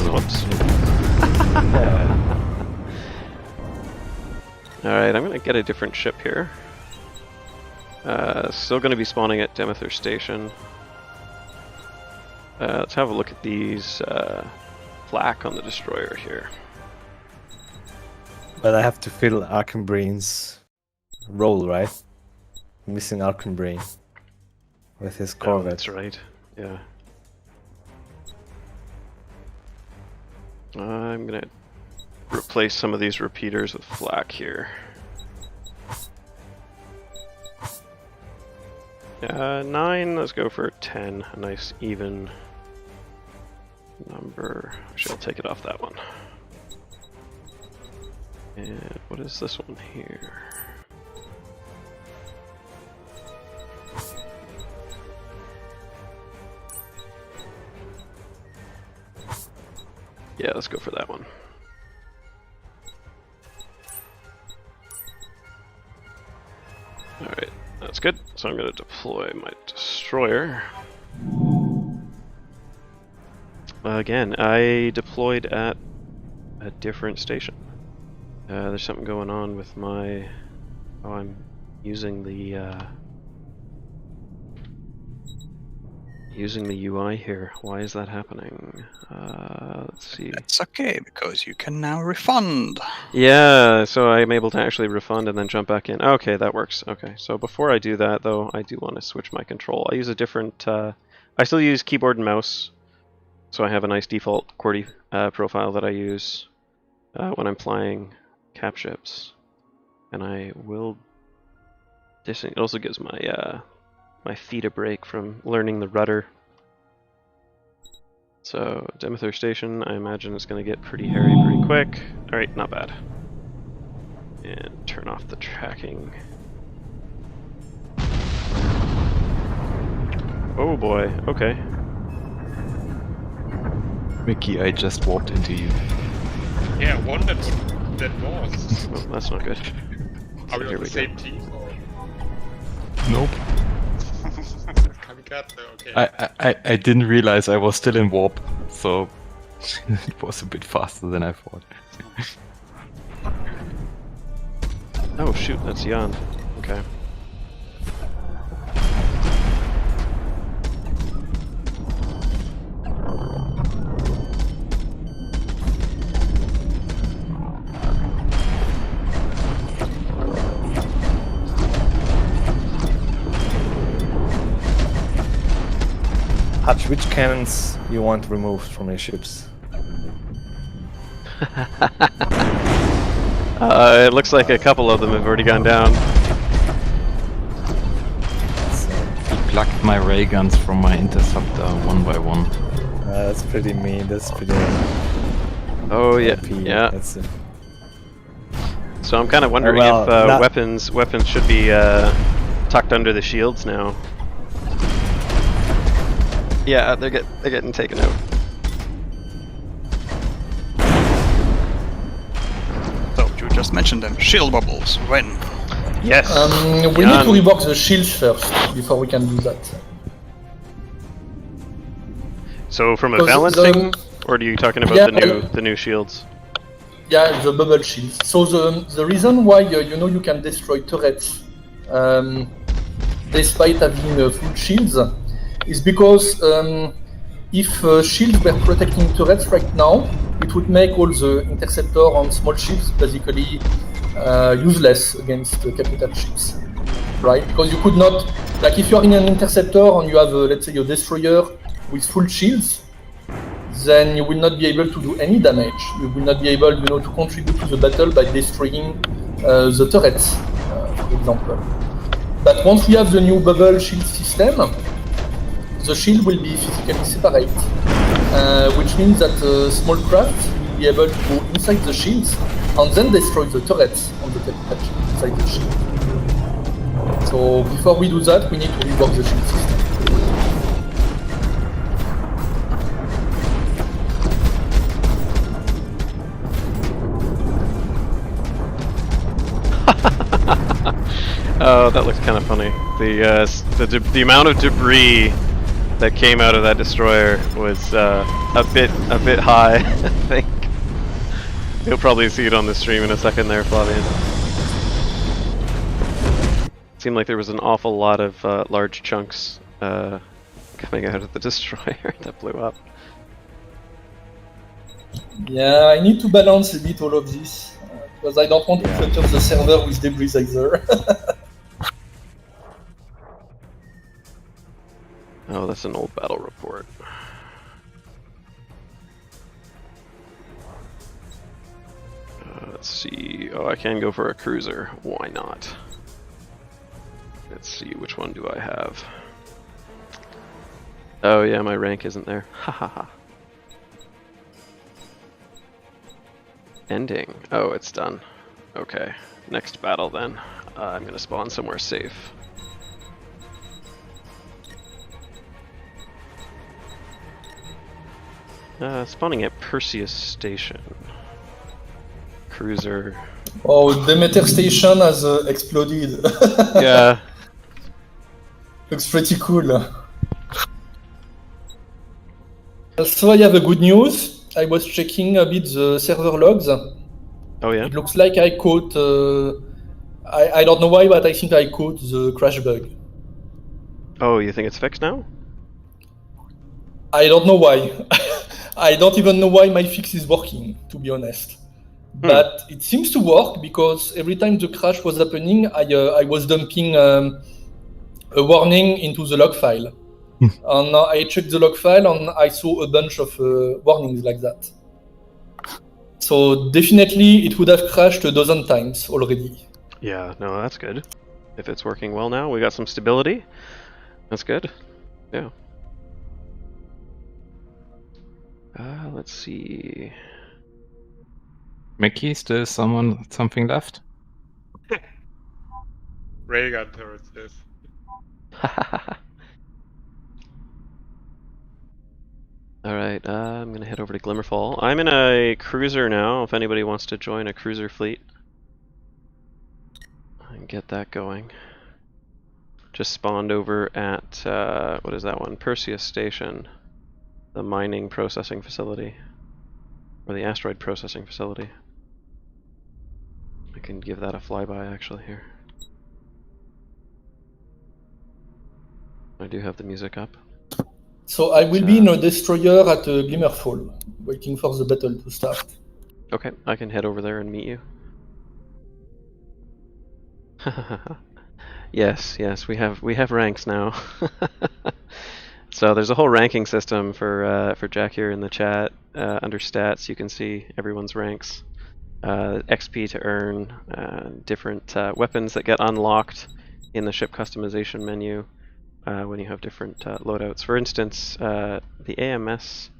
Alright, I'm gonna get a different ship here. Still gonna be spawning at Demether Station. Let's have a look at these Flak on the destroyer here. But I have to fill Arkenbrain's role, right? Missing Arkenbrain with his Oh, corvette. that's right. Yeah. I'm gonna replace some of these repeaters with Flak here. 9, let's go for 10. A nice even number. Actually, I'll take it off that one. And what is this one here? Yeah, let's go for that one. Alright, that's good. So I'm going to deploy my destroyer. Again, I deployed at a different station. There's something going on with my... Oh, I'm using the UI here. Why is that happening? Let's see. It's okay, because you can now refund. Yeah, so I'm able to actually refund and then jump back in. Okay, that works. Okay, so before I do that, though, I do want to switch my control. I use a different... I still use keyboard and mouse, so I have a nice default QWERTY profile that I use when I'm flying cap ships. And I will... It also gives my my feet a break from learning the rudder. So, Demeter Station, I imagine is going to get pretty hairy pretty quick. Alright, not bad. And turn off the tracking. Oh boy, okay. Mickey, I just walked into you. Yeah, one that was. Oh, that's not good. Are we Here on we the same team? Or? Nope. Kamikaze, okay. I didn't realize I was still in warp, so it was a bit faster than I thought. Oh shoot, that's Jan. Okay. Hutch, which cannons you want removed from your ships? It looks like a couple of them have already gone down. He plucked my ray guns from my interceptor one by one. That's pretty mean. That's pretty. Oh yeah, OP. yeah. That's it. So I'm kind of wondering well, if not- weapons should be tucked under the shields now. Yeah, they're getting taken out. So you just mentioned them. Shield bubbles. When? Yes. We need to rework the shields first before we can do that. So from a Because balancing, or are you talking about Yeah, the new shields? Yeah, the bubble shields. So the reason why you can destroy turrets despite having full shields is because if shields were protecting turrets right now, it would make all the interceptor on small ships basically useless against capital ships, right? Because you could not, like if you're in an interceptor and you have, let's say, a destroyer with full shields, then you will not be able to do any damage. You will not be able, to contribute to the battle by destroying the turrets, for example. But once we have the new bubble shield system, the shield will be physically separate, which means that small craft will be able to go inside the shields and then destroy the turrets on the capital ship inside the shield. So before we do that, we need to rework the shield system. Oh, that looks kind of funny. The amount of debris that came out of that destroyer was a bit high. I think you'll probably see it on the stream in a second there, Flavian. Seemed like there was an awful lot of large chunks coming out of the destroyer that blew up. Yeah, I need to balance a bit all of this because I don't want to clutter the server with debris either. Oh, that's an old battle report. Let's see. Oh, I can go for a cruiser. Why not? Let's see, which one do I have? Oh yeah, my rank isn't there. Ha ha ha. Ending. Oh, it's done. Okay. Next battle then. I'm gonna spawn somewhere safe. Spawning at Perseus Station. Cruiser. Oh, Demeter Station has exploded. Yeah. Looks pretty cool. So I have a good news. I was checking a bit the server logs. Oh yeah? It looks like I caught, I don't know why, but I think I caught the crash bug. Oh, you think it's fixed now? I don't know why. I don't even know why my fix is working, to be honest. But it seems to work because every time the crash was happening, I was dumping a warning into the log file. And I checked the log file and I saw a bunch of warnings like that. So definitely it would have crashed a dozen times already. Yeah, no, that's good. If it's working well now, we got some stability. That's good. Yeah. Let's see. Mickey, still something left? Railgun turrets, yes. Alright, I'm gonna head over to Glimmerfall. I'm in a cruiser now, if anybody wants to join a cruiser fleet. And get that going. Just spawned over at, what is that one? Perseus Station. The mining processing facility. Or the asteroid processing facility. I can give that a flyby actually here. I do have the music up. So I will be in a destroyer at Glimmerfall, waiting for the battle to start. Okay, I can head over there and meet you. Yes, we have ranks now. So there's a whole ranking system for Jack here in the chat. Under stats, you can see everyone's ranks, XP to earn, different weapons that get unlocked in the ship customization menu when you have different loadouts. For instance, the AMS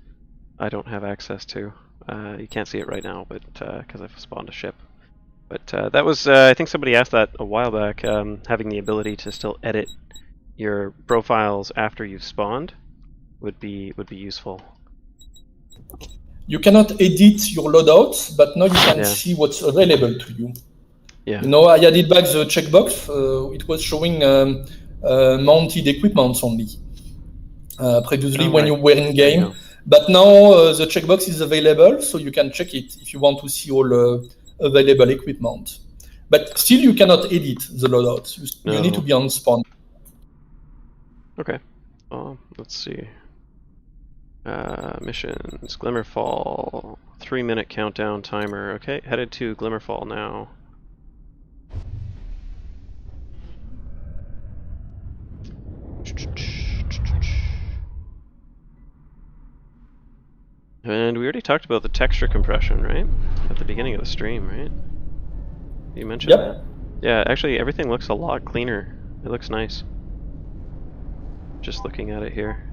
I don't have access to. You can't see it right now, but because I've spawned a ship. But that was, I think somebody asked that a while back, having the ability to still edit your profiles after you've spawned would be useful. You cannot edit your loadouts, but now you can see what's available to you. Yeah. You know, I added back the checkbox. It was showing mounted equipments only previously when you were in game. But now the checkbox is available, so you can check it if you want to see all available equipment. But still, you cannot edit the loadouts. You need to be on spawn. Okay. Let's see. Missions. Glimmerfall. 3-minute countdown timer. Okay, headed to Glimmerfall now. And we already talked about the texture compression, right? At the beginning of the stream, right? You mentioned that. Yeah, actually everything looks a lot cleaner. It looks nice. Just looking at it here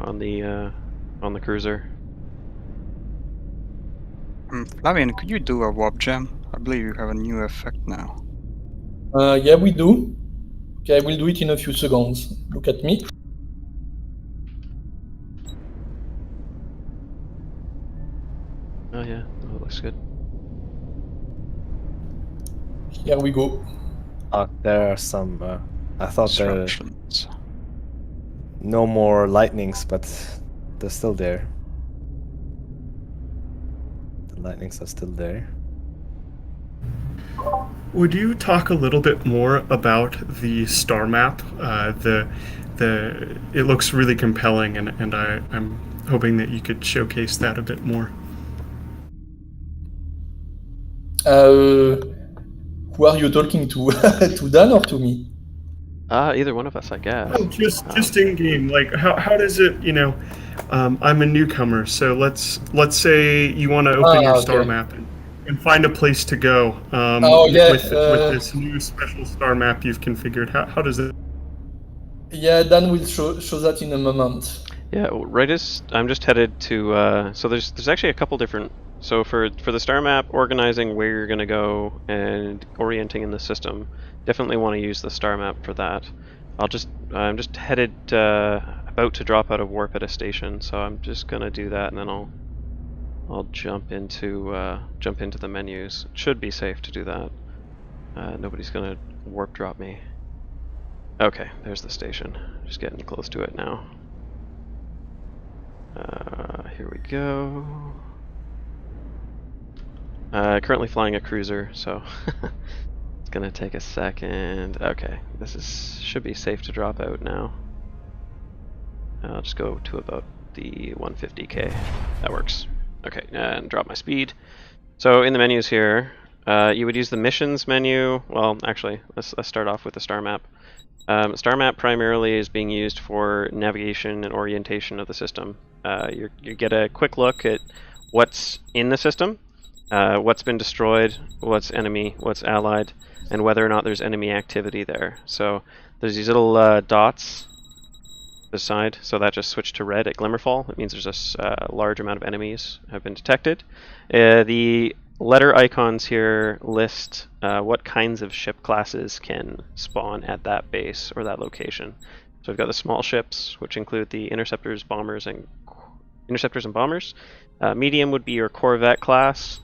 on the cruiser. Flavian, could you do a warp jam? I believe you have a new effect now. Yeah, we do. Okay, I will do it in a few seconds. Look at me. Oh yeah, oh, it looks good. Here we go. There are some. I thought there were no more lightnings, but they're still there. The lightnings are still there. Would you talk a little bit more about the star map? It looks really compelling, and I'm hoping that you could showcase that a bit more. Who are you talking to? To Dan or to me? Either one of us, I guess. Oh, just in game. Like, how does it? You know, I'm a newcomer, so let's say you want to open your star map and find a place to go. With this new special star map you've configured. How does it? Yeah, Dan will show that in a moment. Yeah, right as I'm just headed to. So there's actually a couple different. So for the star map, organizing where you're going to go and orienting in the system, definitely want to use the star map for that. I'm just headed about to drop out of warp at a station, so I'm just going to do that, and then I'll jump into the menus. It should be safe to do that. Nobody's going to warp drop me. Okay, there's the station. Just getting close to it now. Here we go. Currently flying a cruiser, so it's gonna take a second. Okay, should be safe to drop out now. I'll just go to about the 150k. That works. Okay, and drop my speed. So in the menus here, you would use the missions menu. Well, actually, let's start off with the star map. Star map primarily is being used for navigation and orientation of the system. You get a quick look at what's in the system. What's been destroyed, what's enemy, what's allied, and whether or not there's enemy activity there. So there's these little dots this side. So that just switched to red at Glimmerfall. It means there's a large amount of enemies have been detected. The letter icons here list what kinds of ship classes can spawn at that base or that location. So we've got the small ships, which include the interceptors, bombers, and bombers. Medium would be your corvette class.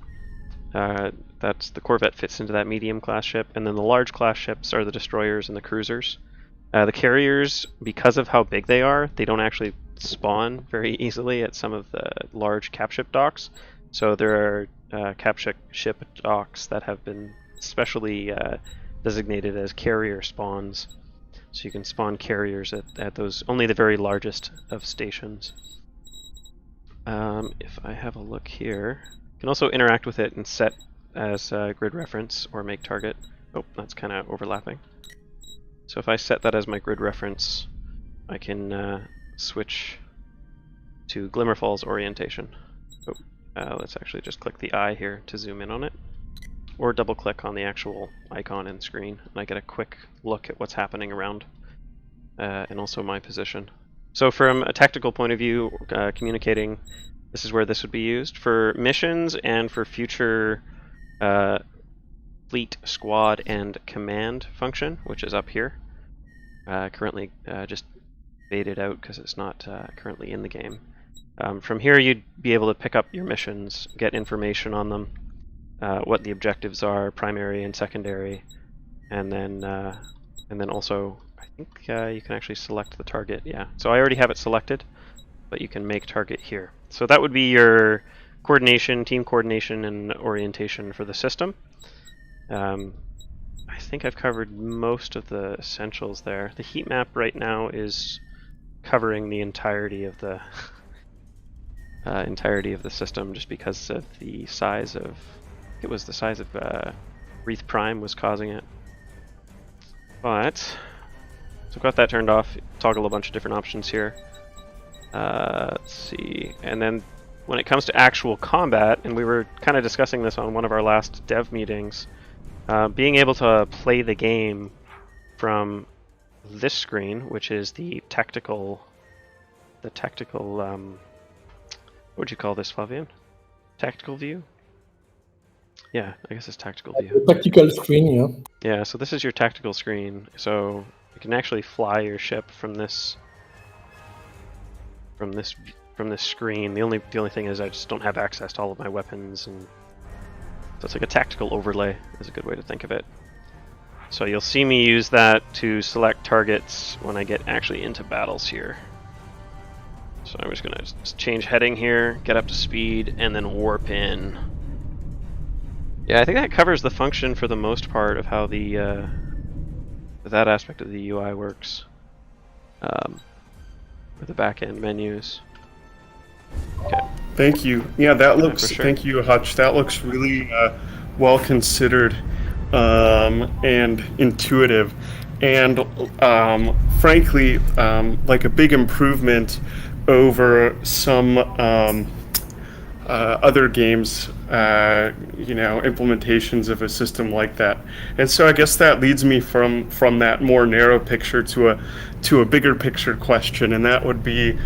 That's the corvette fits into that medium class ship, and then the large class ships are the destroyers and the cruisers. The carriers, because of how big they are, they don't actually spawn very easily at some of the large cap ship docks. So there are cap ship docks that have been specially designated as carrier spawns. So you can spawn carriers at those, only the very largest of stations. If I have a look here, you can also interact with it and set as grid reference or make target. Oh, that's kind of overlapping. So if I set that as my grid reference, I can switch to Glimmerfall's orientation. Oh, let's actually just click the eye here to zoom in on it, or double click on the actual icon in screen, and I get a quick look at what's happening around, and also my position. So from a tactical point of view, communicating, this is where this would be used. For missions and for future fleet, squad, and command function, which is up here. Currently just faded out because it's not currently in the game. From here you'd be able to pick up your missions, get information on them, what the objectives are, primary and secondary, and then also I think you can actually select the target. Yeah, so I already have it selected, but you can make target here. So that would be your coordination, team coordination, and orientation for the system. I think I've covered most of the essentials there. The heat map right now is covering the entirety of the system, just because of the size of, it was the size of Wreath Prime was causing it. But so I've got that turned off. Toggle a bunch of different options here. Let's see, and then when it comes to actual combat, and we were kind of discussing this on one of our last dev meetings, being able to play the game from this screen, which is the tactical, what would you call this, Flavian? Tactical view? Yeah, I guess it's tactical view. Tactical screen, yeah. Yeah, so this is your tactical screen. So you can actually fly your ship from this screen. The only thing is I just don't have access to all of my weapons, and so it's like a tactical overlay is a good way to think of it. So you'll see me use that to select targets when I get actually into battles here. So I'm just gonna change heading here, get up to speed, and then warp in. Yeah, I think that covers the function for the most part of how the that aspect of the UI works. With the back-end menus. Okay. Thank you. Yeah, that looks. For sure. Thank you, Hutch. That looks really well considered and intuitive, and frankly, like a big improvement over some other games, implementations of a system like that. And so I guess that leads me from that more narrow picture to a bigger picture question, and that would be,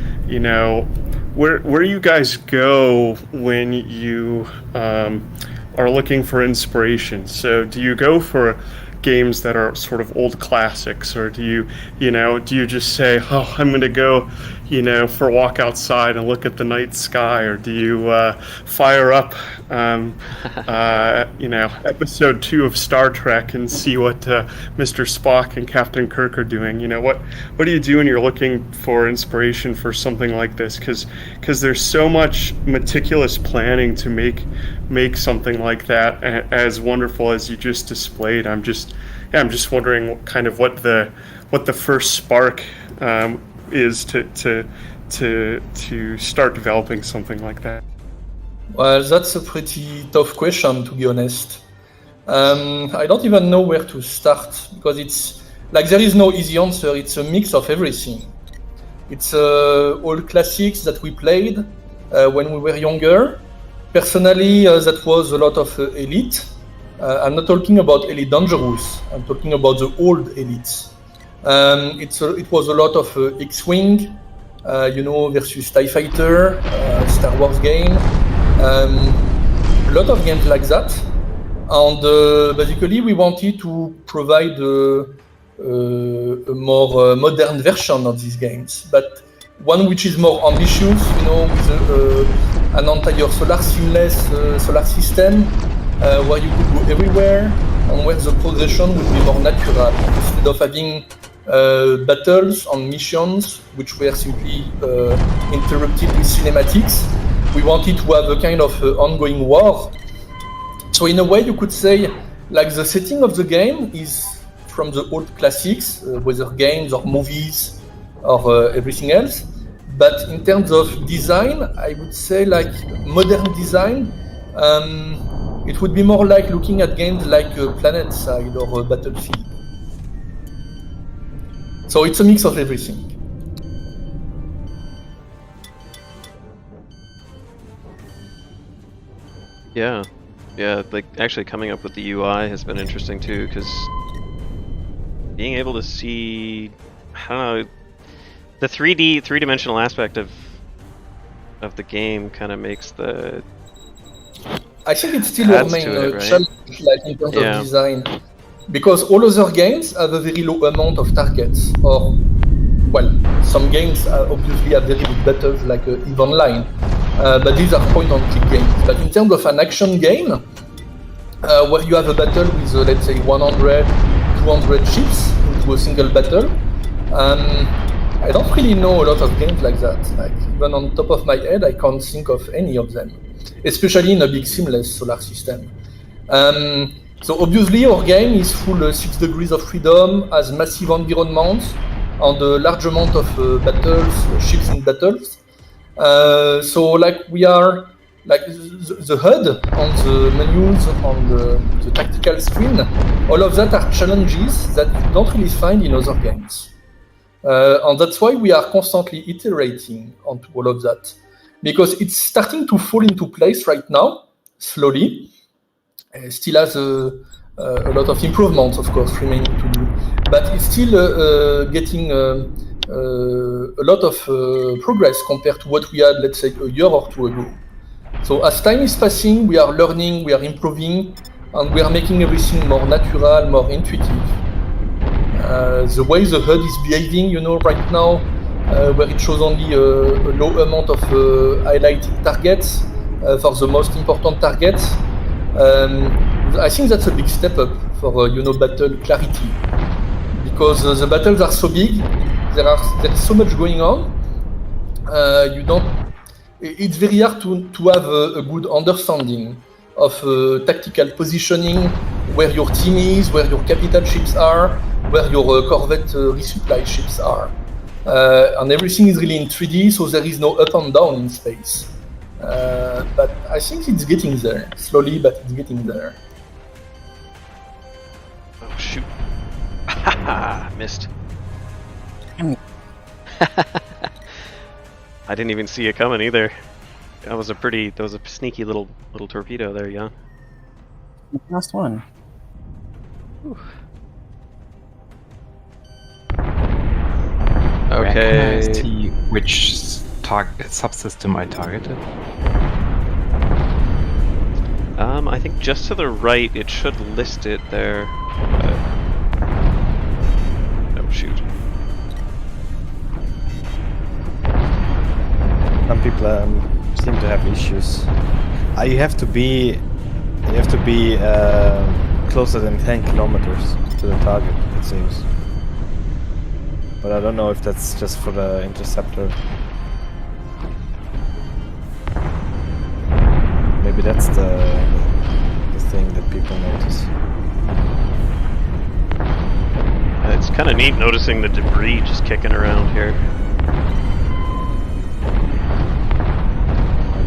where you guys go when you are looking for inspiration. So do you go for games that are sort of old classics, or do you just say, oh, I'm going to go, for a walk outside and look at the night sky, or do you fire up, episode 2 of Star Trek and see what Mr. Spock and Captain Kirk are doing? What do you do when you're looking for inspiration for something like this? Because there's so much meticulous planning to make something like that as wonderful as you just displayed. I'm just wondering kind of what the first spark is to start developing something like that. Well, that's a pretty tough question, to be honest. I don't even know where to start, because it's like there is no easy answer. It's a mix of everything. It's all classics that we played when we were younger. Personally, that was a lot of Elite. I'm not talking about Elite Dangerous. I'm talking about the old Elites. It was a lot of X-Wing, versus TIE Fighter, Star Wars game, a lot of games like that. And basically, we wanted to provide a more modern version of these games, but one which is more ambitious, with an entire seamless solar system, where you could go everywhere, and where the progression would be more natural, instead of having battles and missions which were simply interrupted with cinematics. We wanted to have a kind of ongoing war. So in a way, you could say, like, the setting of the game is from the old classics, whether games or movies or everything else. But in terms of design, I would say, like, modern design, it would be more like looking at games like PlanetSide or Battlefield. So it's a mix of everything. Yeah, like actually coming up with the UI has been interesting too, because being able to see, I don't know, the three-dimensional aspect of the game kind of makes the. I think it's still our main challenge, like, in terms of design, because all other games have a very low amount of targets, or, well, some games obviously have very big battles, like EVE Online, but these are point-and-click games. But in terms of an action game, where you have a battle with, let's say, 100, 200 ships into a single battle, I don't really know a lot of games like that. Like, even on top of my head, I can't think of any of them, especially in a big seamless solar system. So obviously our game is full 6 degrees of freedom, has massive environments, and a large amount of battles, ships in battles. So, like, we are, like, the HUD on the menus, on the tactical screen, all of that are challenges that you don't really find in other games. And that's why we are constantly iterating onto all of that, because it's starting to fall into place right now, slowly. Still has a lot of improvements, of course, remaining to do, but it's still getting a lot of progress compared to what we had, let's say, a year or two ago. So as time is passing, we are learning, we are improving, and we are making everything more natural, more intuitive. The way the HUD is behaving, right now, where it shows only a low amount of highlighted targets for the most important targets, I think that's a big step up for battle clarity, because the battles are so big, there's so much going on. It's very hard to have a good understanding of tactical positioning, where your team is, where your capital ships are, where your corvette resupply ships are, and everything is really in 3D, so there is no up and down in space. But I think it's getting there, slowly, but it's getting there. Oh shoot! Missed. I didn't even see it coming either. That was a sneaky little torpedo there, yeah. Last one. Whew. Okay. Can I see which subsystem I targeted? I think just to the right, it should list it there. Oh shoot. Some people seem to have issues. You have to be closer than 10 kilometers to the target, it seems. But I don't know if that's just for the interceptor. Maybe that's the thing that people notice. It's kind of neat noticing the debris just kicking around here.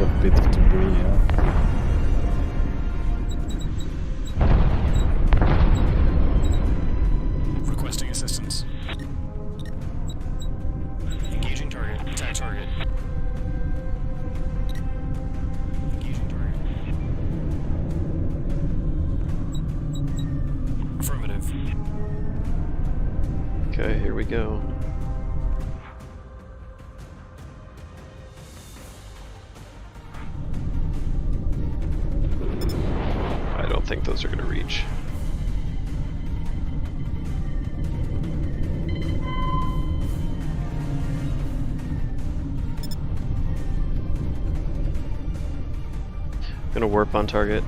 A bit of debris, yeah. Requesting assistance. Engaging target. Attack target. Engaging target. Affirmative. Okay, here we go. I don't think those are going to reach. Gonna warp on target.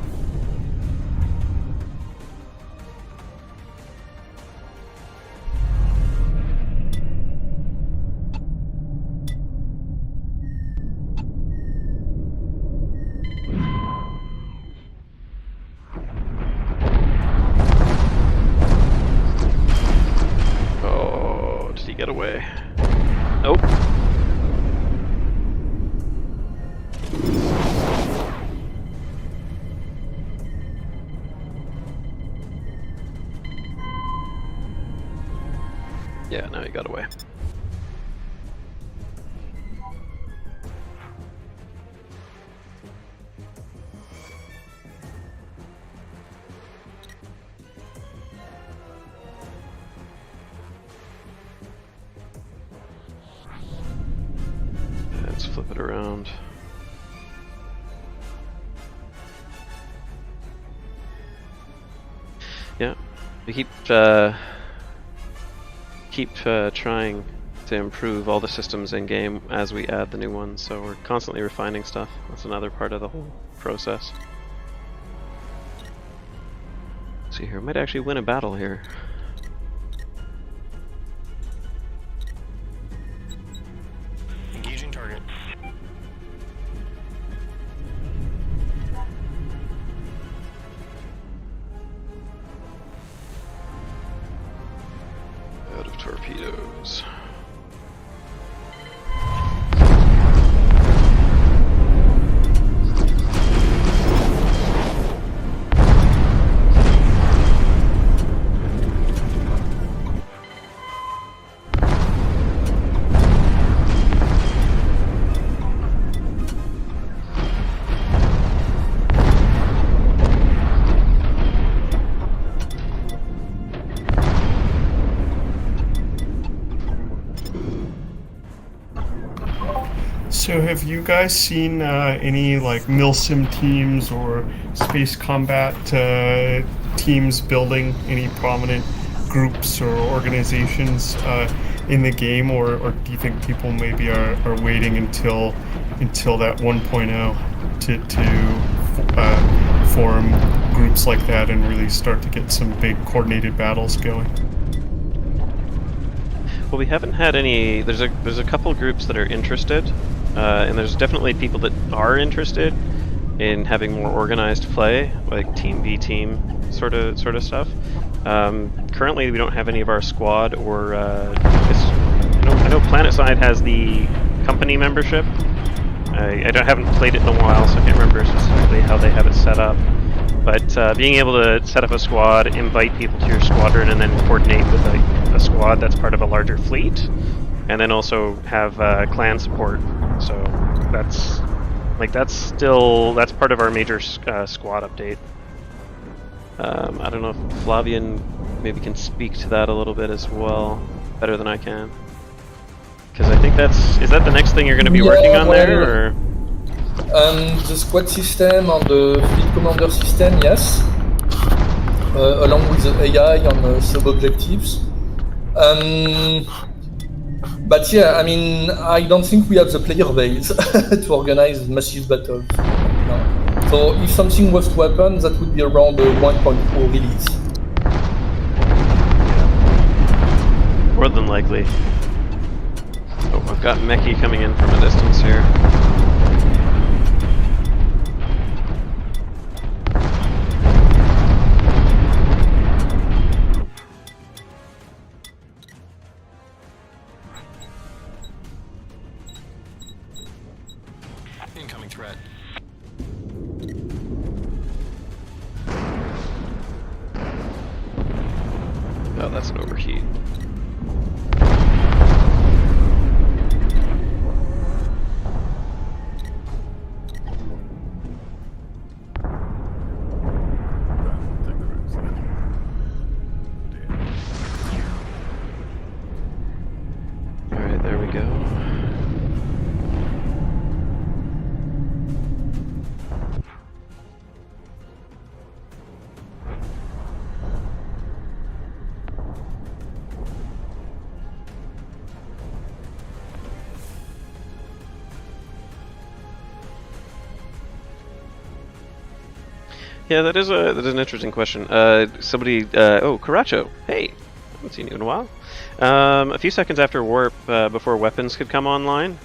Oh, did he get away? Nope. Yeah, now he got away. Let's flip it around. Yeah, we keep trying to improve all the systems in game as we add the new ones, so we're constantly refining stuff. That's another part of the whole process. Let's see here, might actually win a battle here. Engaging target. Out of torpedoes. So have you guys seen any like milsim teams or space combat teams building any prominent groups or organizations in the game, or do you think people maybe are waiting until that 1.0 to form groups like that and really start to get some big coordinated battles going? Well, we haven't had any. There's a couple groups that are interested, and there's definitely people that are interested in having more organized play, like team v team sort of stuff. Currently, we don't have any of our squad or. I know PlanetSide has the company membership. I haven't played it in a while, so I can't remember specifically how they have it set up. But being able to set up a squad, invite people to your squadron, and then coordinate with a squad that's part of a larger fleet, and then also have clan support. So that's part of our major squad update. I don't know if Flavian maybe can speak to that a little bit as well, better than I can. Because I think is that the next thing you're going to be working on there, or? The squad system and the fleet commander system, yes. Along with the AI and sub-objectives. But yeah, I mean, I don't think we have the player base to organize massive battles. No. So if something was to happen, that would be around the 1.0 release. More than likely. Oh, I've got Meki coming in from a distance here. Incoming threat. Oh, that's an overheat. Yeah, that is an interesting question. Somebody, Karacho, hey, haven't seen you in a while. A few seconds after warp, before weapons could come online,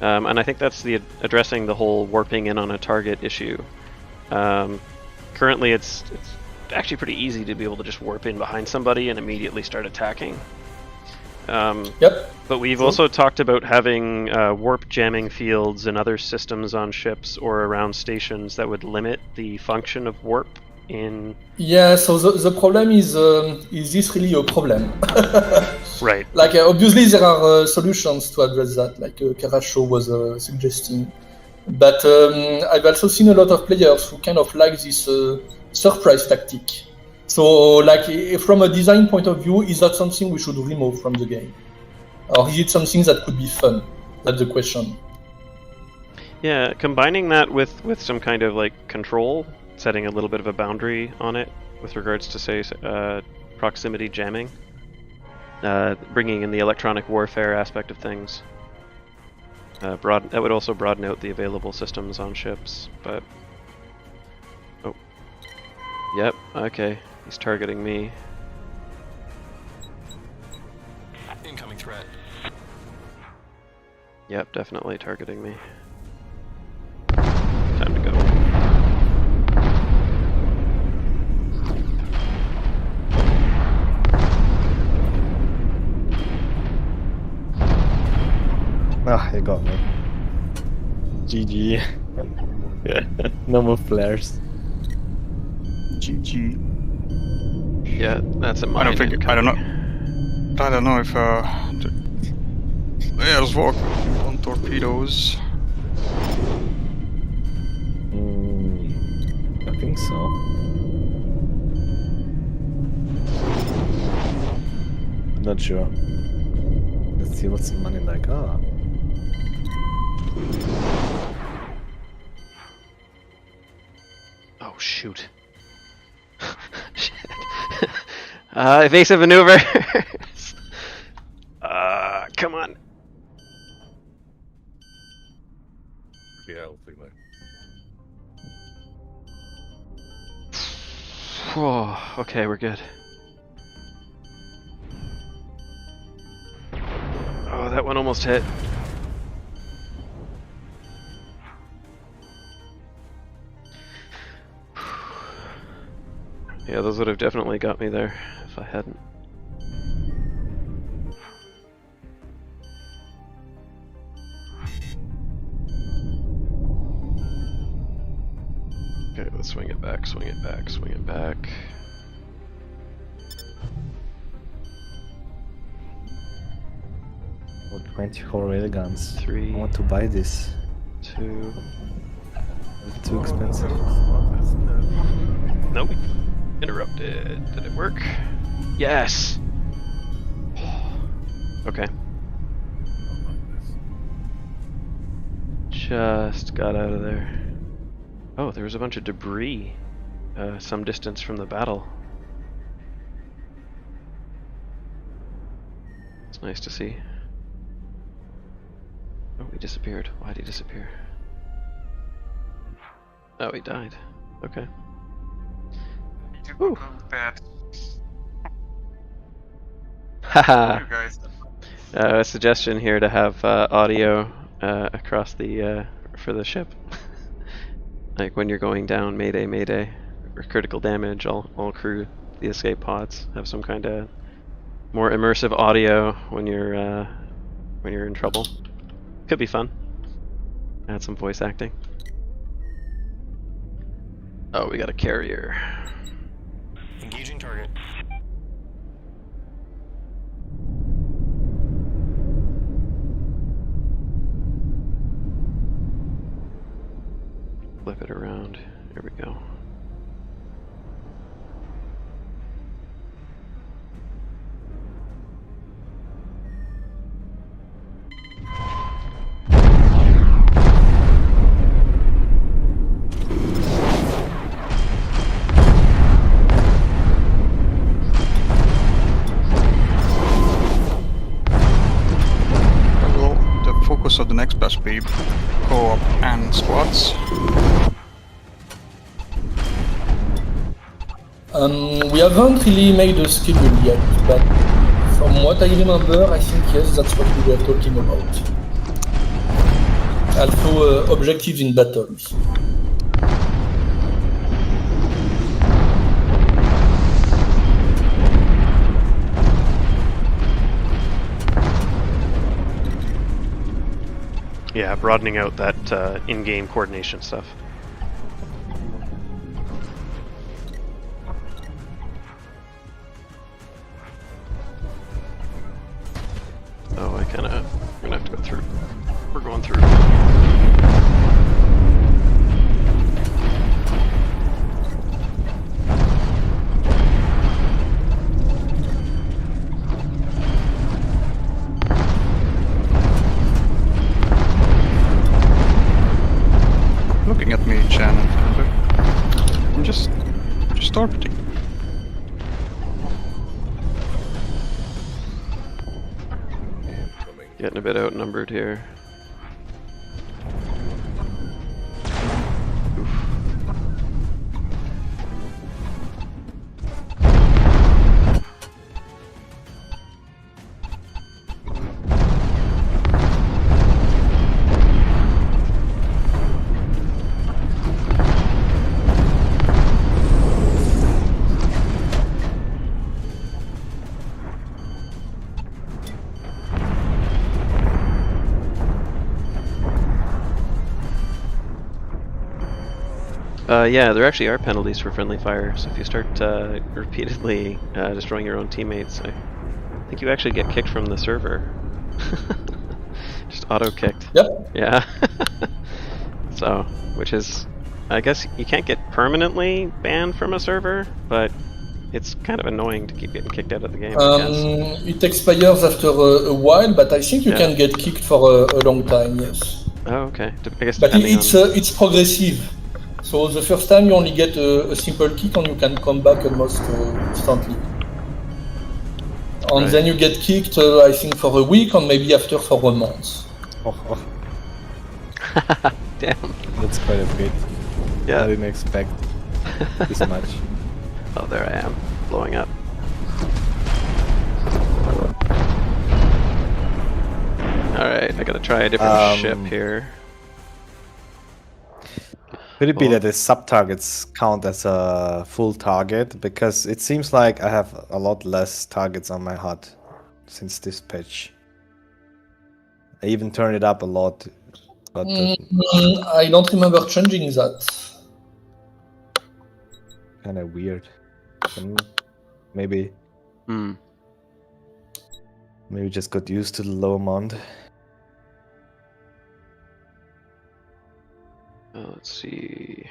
and I think that's addressing the whole warping in on a target issue. Currently, it's actually pretty easy to be able to just warp in behind somebody and immediately start attacking. Yep. But we've also talked about having warp jamming fields and other systems on ships or around stations that would limit the function of warp in... Yeah, so the problem is this really a problem? Right. Like, obviously there are solutions to address that, like Karasho was suggesting. But I've also seen a lot of players who kind of like this surprise tactic. So, like, from a design point of view, is that something we should remove from the game? Or is it something that could be fun? That's the question. Yeah, combining that with some kind of, like, control, setting a little bit of a boundary on it with regards to, say, proximity jamming, bringing in the electronic warfare aspect of things. That would also broaden out the available systems on ships, but... Oh. Yep, okay. He's targeting me. Incoming threat. Yep, definitely targeting me. Time to go. Ah, he got me. GG. No more flares. GG. Yeah, that's a I mine. don't think. I don't know if there's walk on torpedoes. I think so. Not sure. Let's see what's the money like. Ah. Oh shoot. Shit. Evasive maneuvers. Come on. Yeah, I'll think that. Whoa, okay, we're good. Oh, that one almost hit. Yeah, those would have definitely got me there if I hadn't. Okay, let's swing it back, swing it back, swing it back. Oh, 24 railguns. 3. I want to buy this. 2. It's too expensive. Nope. Interrupted. Did it work? Yes! Okay. Just got out of there. Oh, there was a bunch of debris some distance from the battle. It's nice to see. Oh, he disappeared. Why'd he disappear? Oh, he died. Okay. Ooh. Haha. A suggestion here to have audio across the for the ship. Like when you're going down, mayday, mayday, or critical damage, all crew, the escape pods have some kind of more immersive audio when you're in trouble. Could be fun. Add some voice acting. Oh, we got a carrier. Engaging target. Flip it around. Here we go. Focus of the next best be co-op and squads. We haven't really made a schedule yet, but from what I remember, I think yes, that's what we were talking about. Also, objectives in battles. Yeah, broadening out that in-game coordination stuff. Oh, we're gonna have to go through. We're going through. Looking at me, Shannon. I'm just orbiting. Getting a bit outnumbered here. Yeah, there actually are penalties for friendly fire, so if you start repeatedly destroying your own teammates, I think you actually get kicked from the server. Just auto-kicked. Yep. Yeah. So, which is, I guess you can't get permanently banned from a server, but it's kind of annoying to keep getting kicked out of the game, I guess. It expires after a while, but I think you can get kicked for a long time, yes. Oh, okay. I guess But depending it's progressive. So the first time you only get a simple kick and you can come back almost instantly. And then you get kicked, I think, for a week and maybe after for a month. Oh, Damn. that's quite a bit. Yeah. I didn't expect this much. Oh, there I am, blowing up. Alright, I gotta try a different ship here. Could it be that the sub-targets count as a full target? Because it seems like I have a lot less targets on my HUD since this patch. I even turned it up a lot. But I don't remember changing that. Kind of weird. Maybe. Maybe just got used to the low amount. Let's see.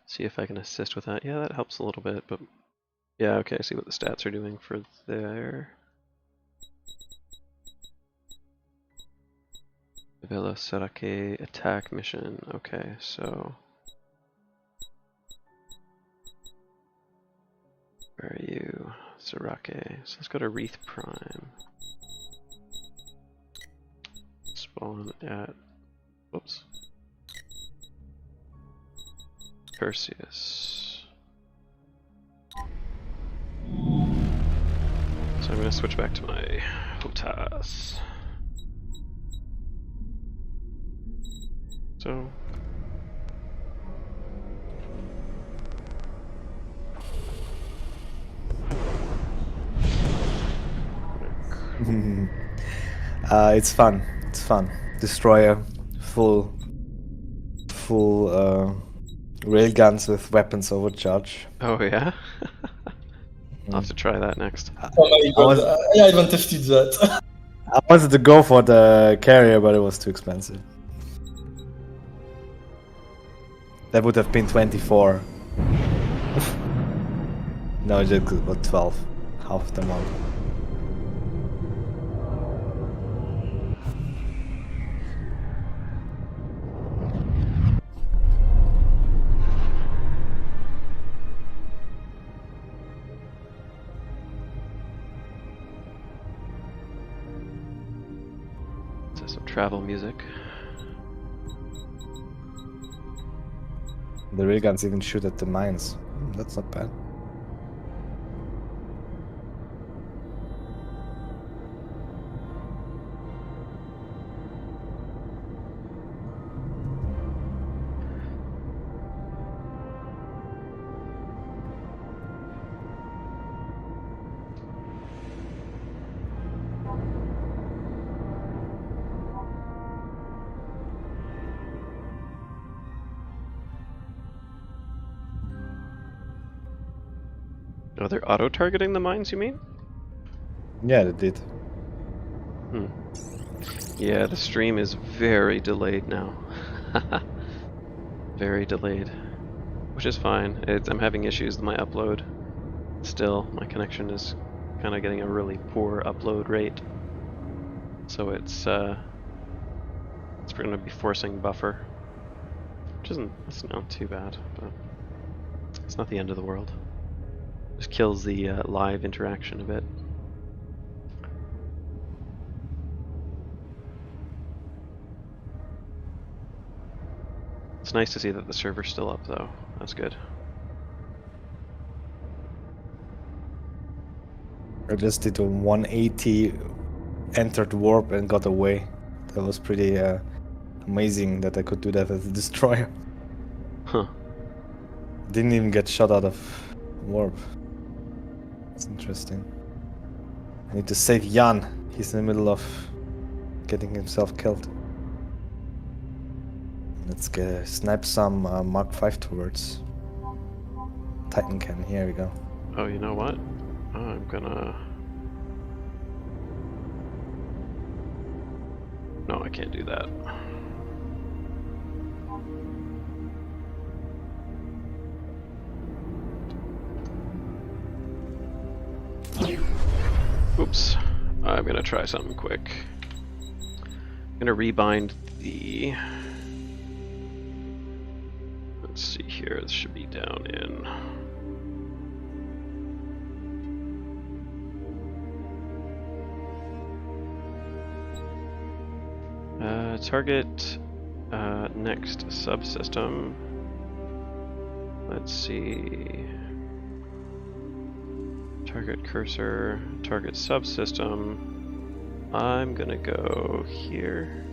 See if I can assist with that. Yeah, that helps a little bit, but yeah, okay, I see what the stats are doing for there. Villa Sarake attack mission. Okay, so where are you? Sarake. So let's go to Wreath Prime. Spawn at whoops. Perseus. So I'm gonna switch back to my HOTAS. So it's fun. It's fun. Destroyer, full railguns with weapons overcharge. oh yeah? I'll have to try that next. Oh my god, I haven't tested that. I wanted to go for the carrier, but it was too expensive. That would have been 24. No, it just got 12. Half the amount. So some travel music. The railguns even shoot at the mines. That's not bad. Oh, they're auto-targeting the mines, you mean? Yeah, they did. Yeah, the stream is very delayed now. Very delayed. Which is fine. I'm having issues with my upload. Still, my connection is kind of getting a really poor upload rate. So it's going to be forcing buffer. Which it's not too bad, but it's not the end of the world. Just kills the live interaction a bit. It's nice to see that the server's still up, though. That's good. I just did a 180, entered warp and got away. That was pretty amazing that I could do that as a destroyer. Huh. Didn't even get shot out of warp. It's interesting. I need to save Jan. He's in the middle of getting himself killed. Let's snipe some Mark 5 turrets. Titan cannon, here we go. Oh, you know what? I'm gonna... No, I can't do that. Oops. I'm gonna try something quick. I'm gonna rebind the... Let's see here, this should be down in... target next subsystem. Let's see. Target cursor, target subsystem. I'm gonna go here.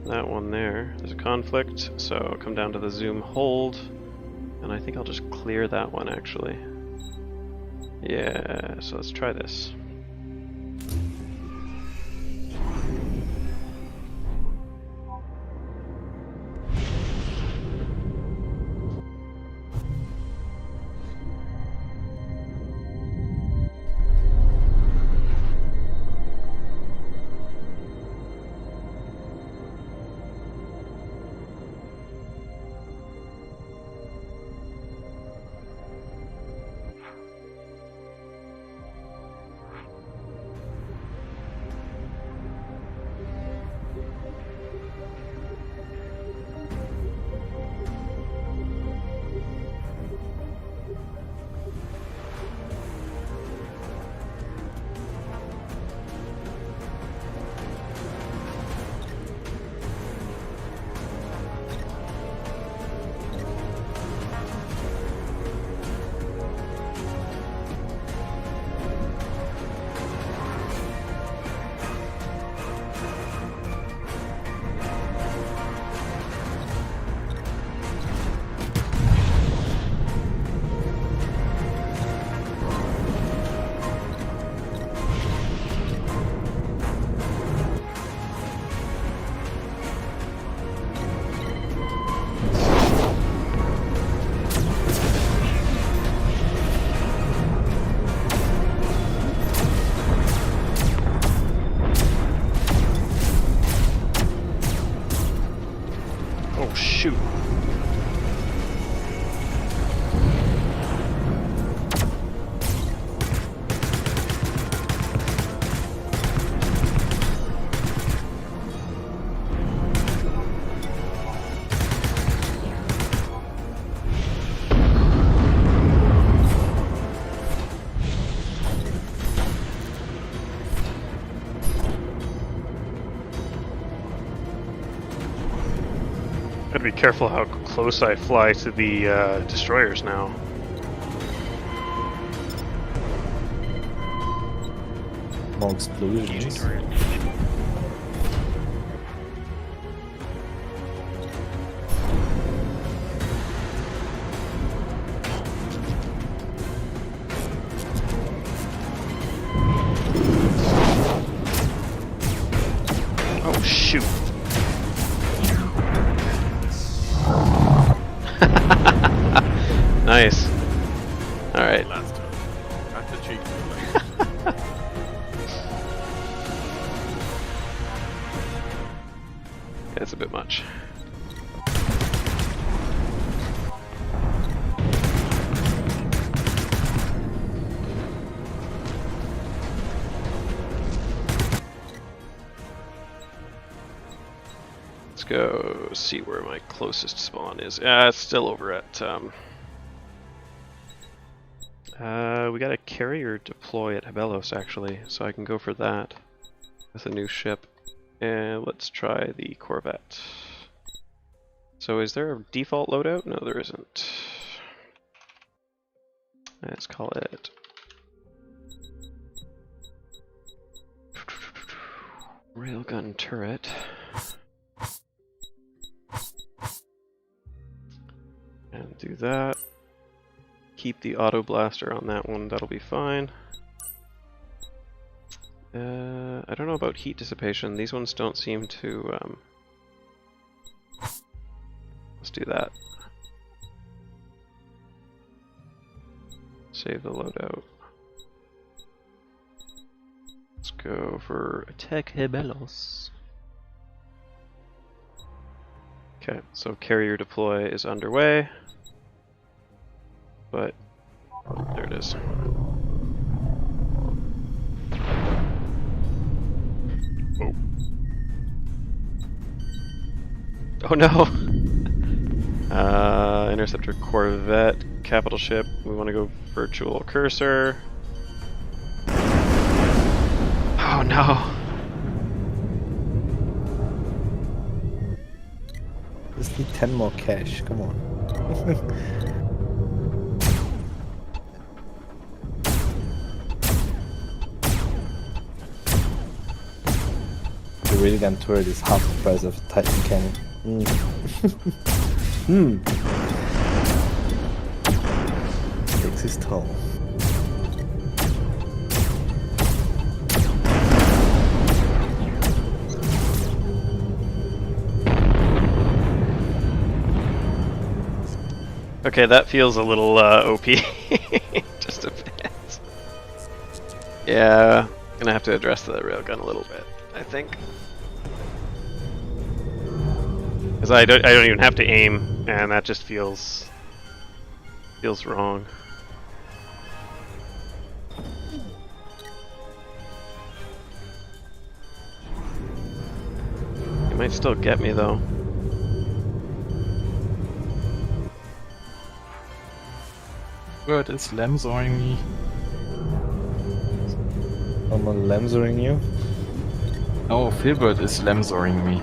That one there. There's a conflict, so I'll come down to the zoom hold, and I think I'll just clear that one actually. Yeah, so let's try this. Shoot. be careful how close I fly to the destroyers now. More Engaging explosions. target. Oh shoot! Nice. All right. Last turn. That's a cheeky That's a bit much. Let's go see where my closest spawn is. It's still over at. We got a carrier deploy at Habelos actually, so I can go for that with a new ship. And let's try the Corvette. So is there a default loadout? No, there isn't. Let's call it Railgun turret. And do that. Keep the auto blaster on that one, that'll be fine. I don't know about heat dissipation. These ones don't seem to. Let's do that. Save the loadout. Let's go for attack Habelos. Okay, so carrier deploy is underway. But there it is. Oh. Oh no! Interceptor Corvette, capital ship. We want to go virtual cursor. Oh no! Just need 10 more cash, come on. The Railgun turret is half the price of a Titan cannon. Takes his toll. Okay, that feels a little OP. Just a bit. Yeah, gonna have to address the railgun a little bit, I think. Because I don't even have to aim, and that just feels wrong. He might still get me though. Bird is lamsoring me. Someone lamsoring you? Oh, Filbert is lamsoring me.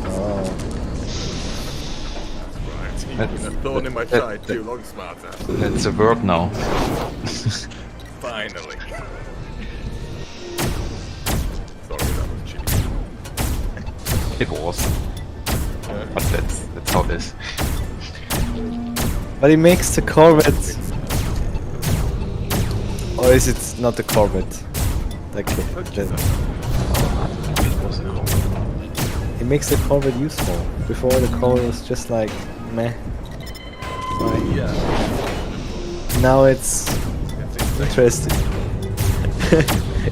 Oh. Right, he's been a thorn in my side too long, smarter. That's a verb now. Finally. Sorry, that was cheeky. It was. But that's how it is. But he makes the Corvette. Or is it not the Corvette? Like he makes the Corvette useful. Before the Corvette was just like meh. Right. Yeah. Now it's interesting.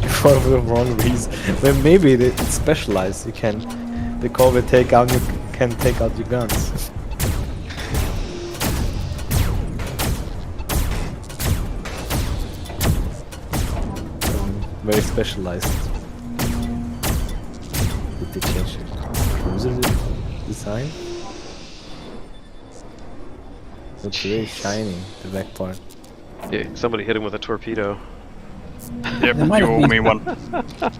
For the wrong reason. Well, maybe it's specialized. You can the Corvette can take out your guns. Very specialized. Did they change the cruiser design? Looks very shiny, the back part. Yeah, somebody hit him with a torpedo. Yep, There might you have owe been- me one.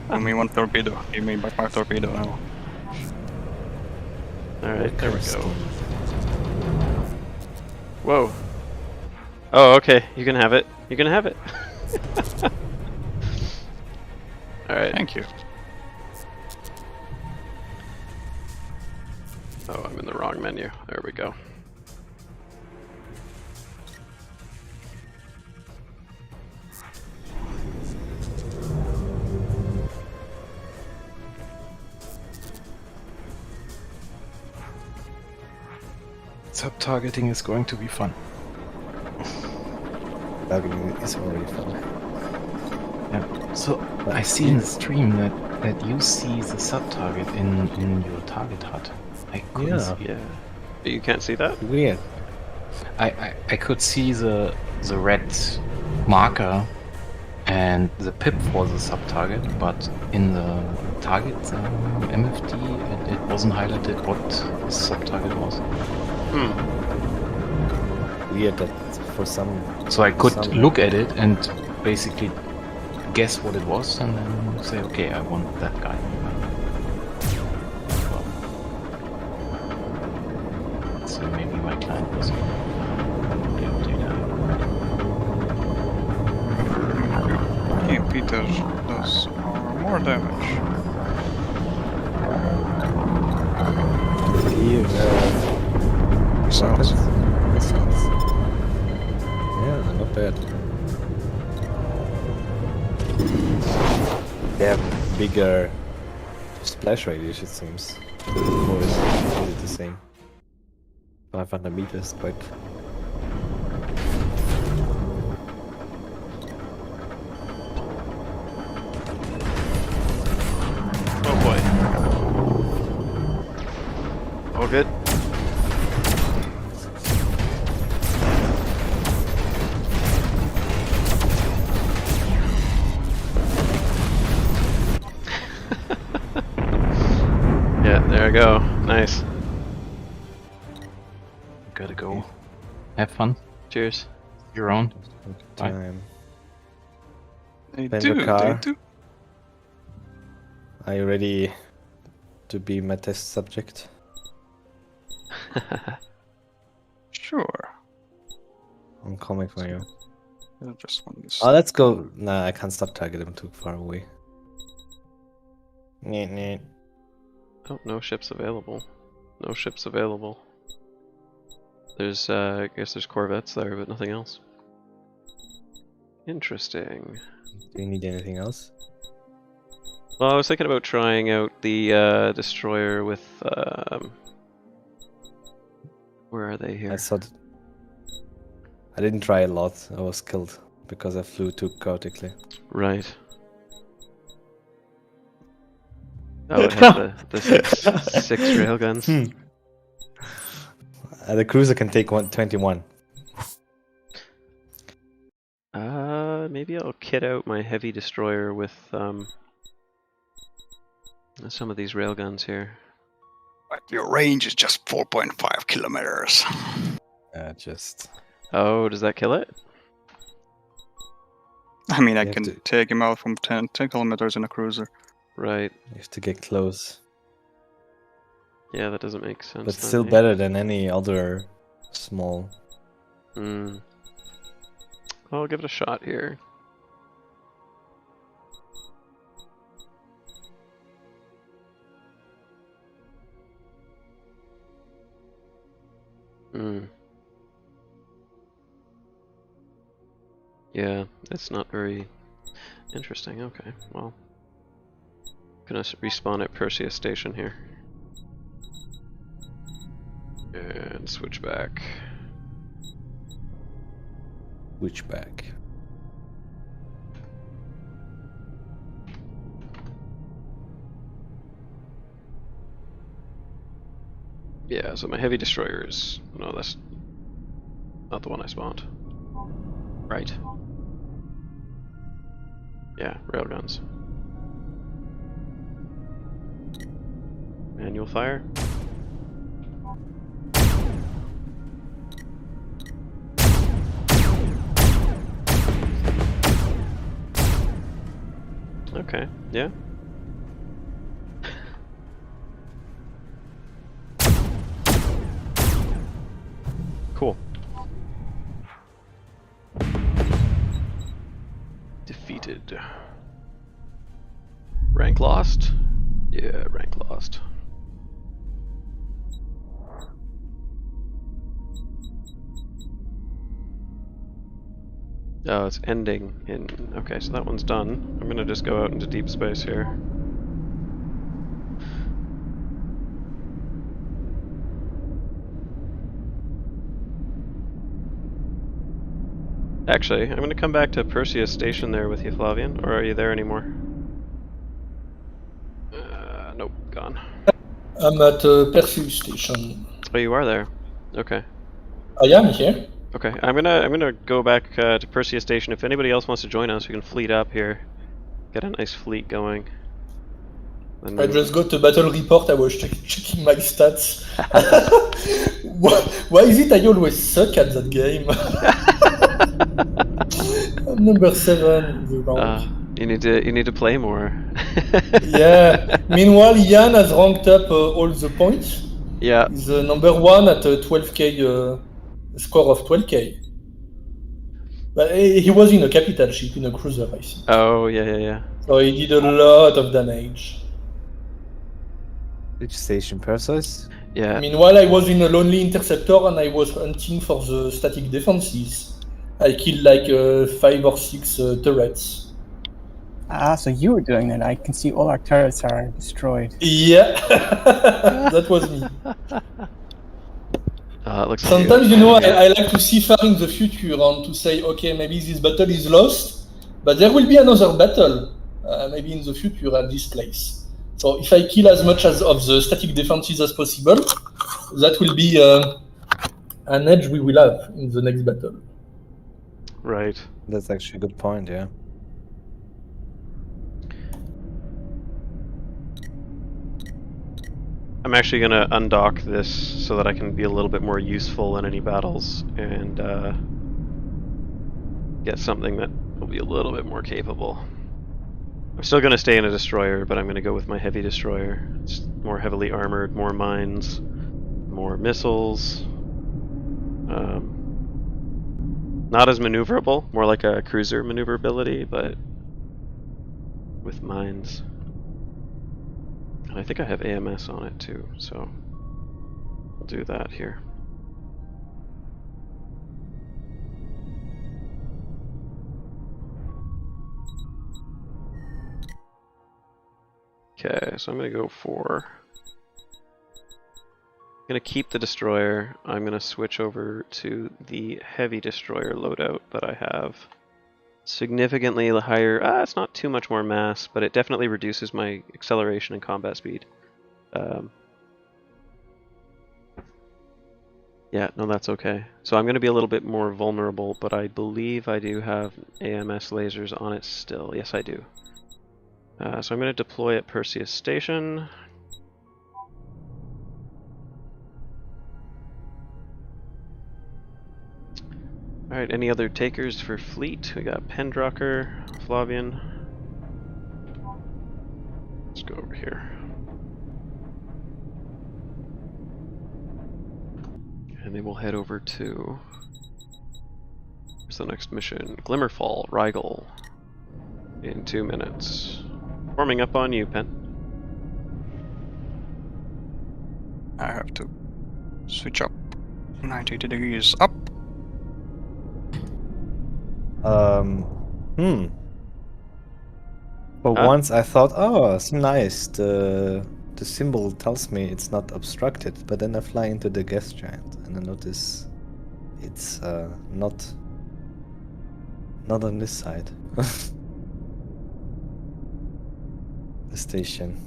Owe me one torpedo. Give me back my torpedo now. Alright, there we go. Whoa. Oh, okay. You can have it. You can have it. All right. Thank you. Oh, I'm in the wrong menu. There we go. Sub-targeting is going to be fun. Targeting is already fun. Yeah. So I see in the stream that you see the sub-target in your target HUD. I couldn't see it. Yeah. You can't see that? Weird. I could see the red marker and the pip for the sub-target, but in the target MFD it wasn't highlighted what the sub-target was. Weird that for some. So I could look at it and basically guess what it was and then say, okay, I want that guy. So maybe my client was Peter does more damage. Sounds. Yeah, not bad. They have bigger splash radius, it seems. Or is it the same? 500 meters, quite. Oh boy. All good. Yeah, there I go. Nice. Gotta go. Have fun. Cheers. Your own. Time. They Car. do. Are you ready to be my test subject? Sure. I'm coming for you. I just want this. Oh, let's go. Nah, I can't stop target. I'm too far away. Nee. Oh, no ships available. No ships available. There's, I guess there's corvettes there, but nothing else. Interesting. Do you need anything else? Well, I was thinking about trying out the destroyer with, where are they here? I thought I didn't try a lot. I was killed because I flew too chaotically. Right. Oh, it has the six railguns. The cruiser can take 21. Maybe I'll kit out my heavy destroyer with some of these railguns here. But your range is just 4.5 kilometers. Just. Oh, does that kill it? I mean, I You have can to- take him out from 10 kilometers in a cruiser. Right. You have to get close. Yeah, that doesn't make sense. But then, still eh? better than any other small. I'll give it a shot here. Yeah, it's not very interesting. Okay, well. Gonna respawn at Perseus Station here. And switch back. Which back? Yeah, so my heavy destroyer is... No, that's not the one I spawned. Right. Yeah, railguns. Manual fire. Okay, yeah. Cool. lost? Yeah, rank lost. Oh, it's ending in... Okay, so that one's done. I'm gonna just go out into deep space here. Actually, I'm gonna come back to Perseus Station there with you, Flavian, or are you there anymore? Nope, gone. I'm at Perseus Station. Oh, you are there. Okay. I am here. Okay, I'm gonna go back to Perseus Station. If anybody else wants to join us, we can fleet up here. Get a nice fleet going. Then I just got a battle report. I was checking my stats. Why is it I always suck at that game? I'm number 7 in the round. You need to play more. Yeah. Meanwhile, Ian has ranked up all the points. Yeah. He's number 1 at 12k score of 12k. But he was in a capital ship, in a cruiser, I think. Oh yeah. So he did a lot of damage. Which station, Perseus? Yeah. Meanwhile, I was in a lonely interceptor and I was hunting for the static defenses. I killed like 5 or 6 turrets. Ah, so you were doing that. I can see all our turrets are destroyed. Yeah, that was me. It looks Sometimes, like I like to see far in the future and to say, okay, maybe this battle is lost, but there will be another battle, maybe in the future at this place. So if I kill as much of the static defenses as possible, that will be an edge we will have in the next battle. Right. That's actually a good point, yeah. I'm actually gonna undock this so that I can be a little bit more useful in any battles and get something that will be a little bit more capable. I'm still gonna stay in a destroyer, but I'm gonna go with my heavy destroyer. It's more heavily armored, more mines, more missiles. Not as maneuverable, more like a cruiser maneuverability, but with mines. And I think I have AMS on it too, so we'll do that here. Okay, so I'm gonna go for... I'm gonna keep the destroyer. I'm gonna switch over to the heavy destroyer loadout that I have. Significantly higher. It's not too much more mass, but it definitely reduces my acceleration and combat speed. Yeah, no, that's okay. So I'm gonna be a little bit more vulnerable, but I believe I do have AMS lasers on it still. Yes, I do. So I'm gonna deploy at Perseus Station. Alright, any other takers for fleet? We got Pendrocker, Flavian. Let's go over here. And then we'll head over to... Where's the next mission? Glimmerfall, Rigel. In 2 minutes. Forming up on you, Pen. I have to switch up 90 degrees up. For once I thought, oh, it's nice. The symbol tells me it's not obstructed, but then I fly into the gas giant and I notice it's not on this side. The station.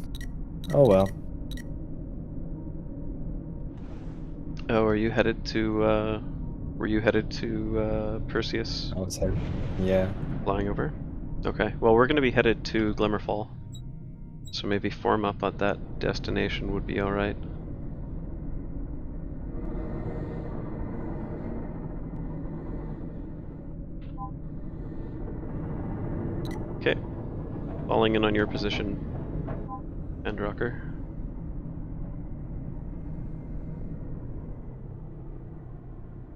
Oh well. Oh, are you headed to were you headed to Perseus? Outside. Yeah. Flying over? Okay. Well, we're going to be headed to Glimmerfall. So maybe form up at that destination would be alright. Okay. Falling in on your position, Endrocker.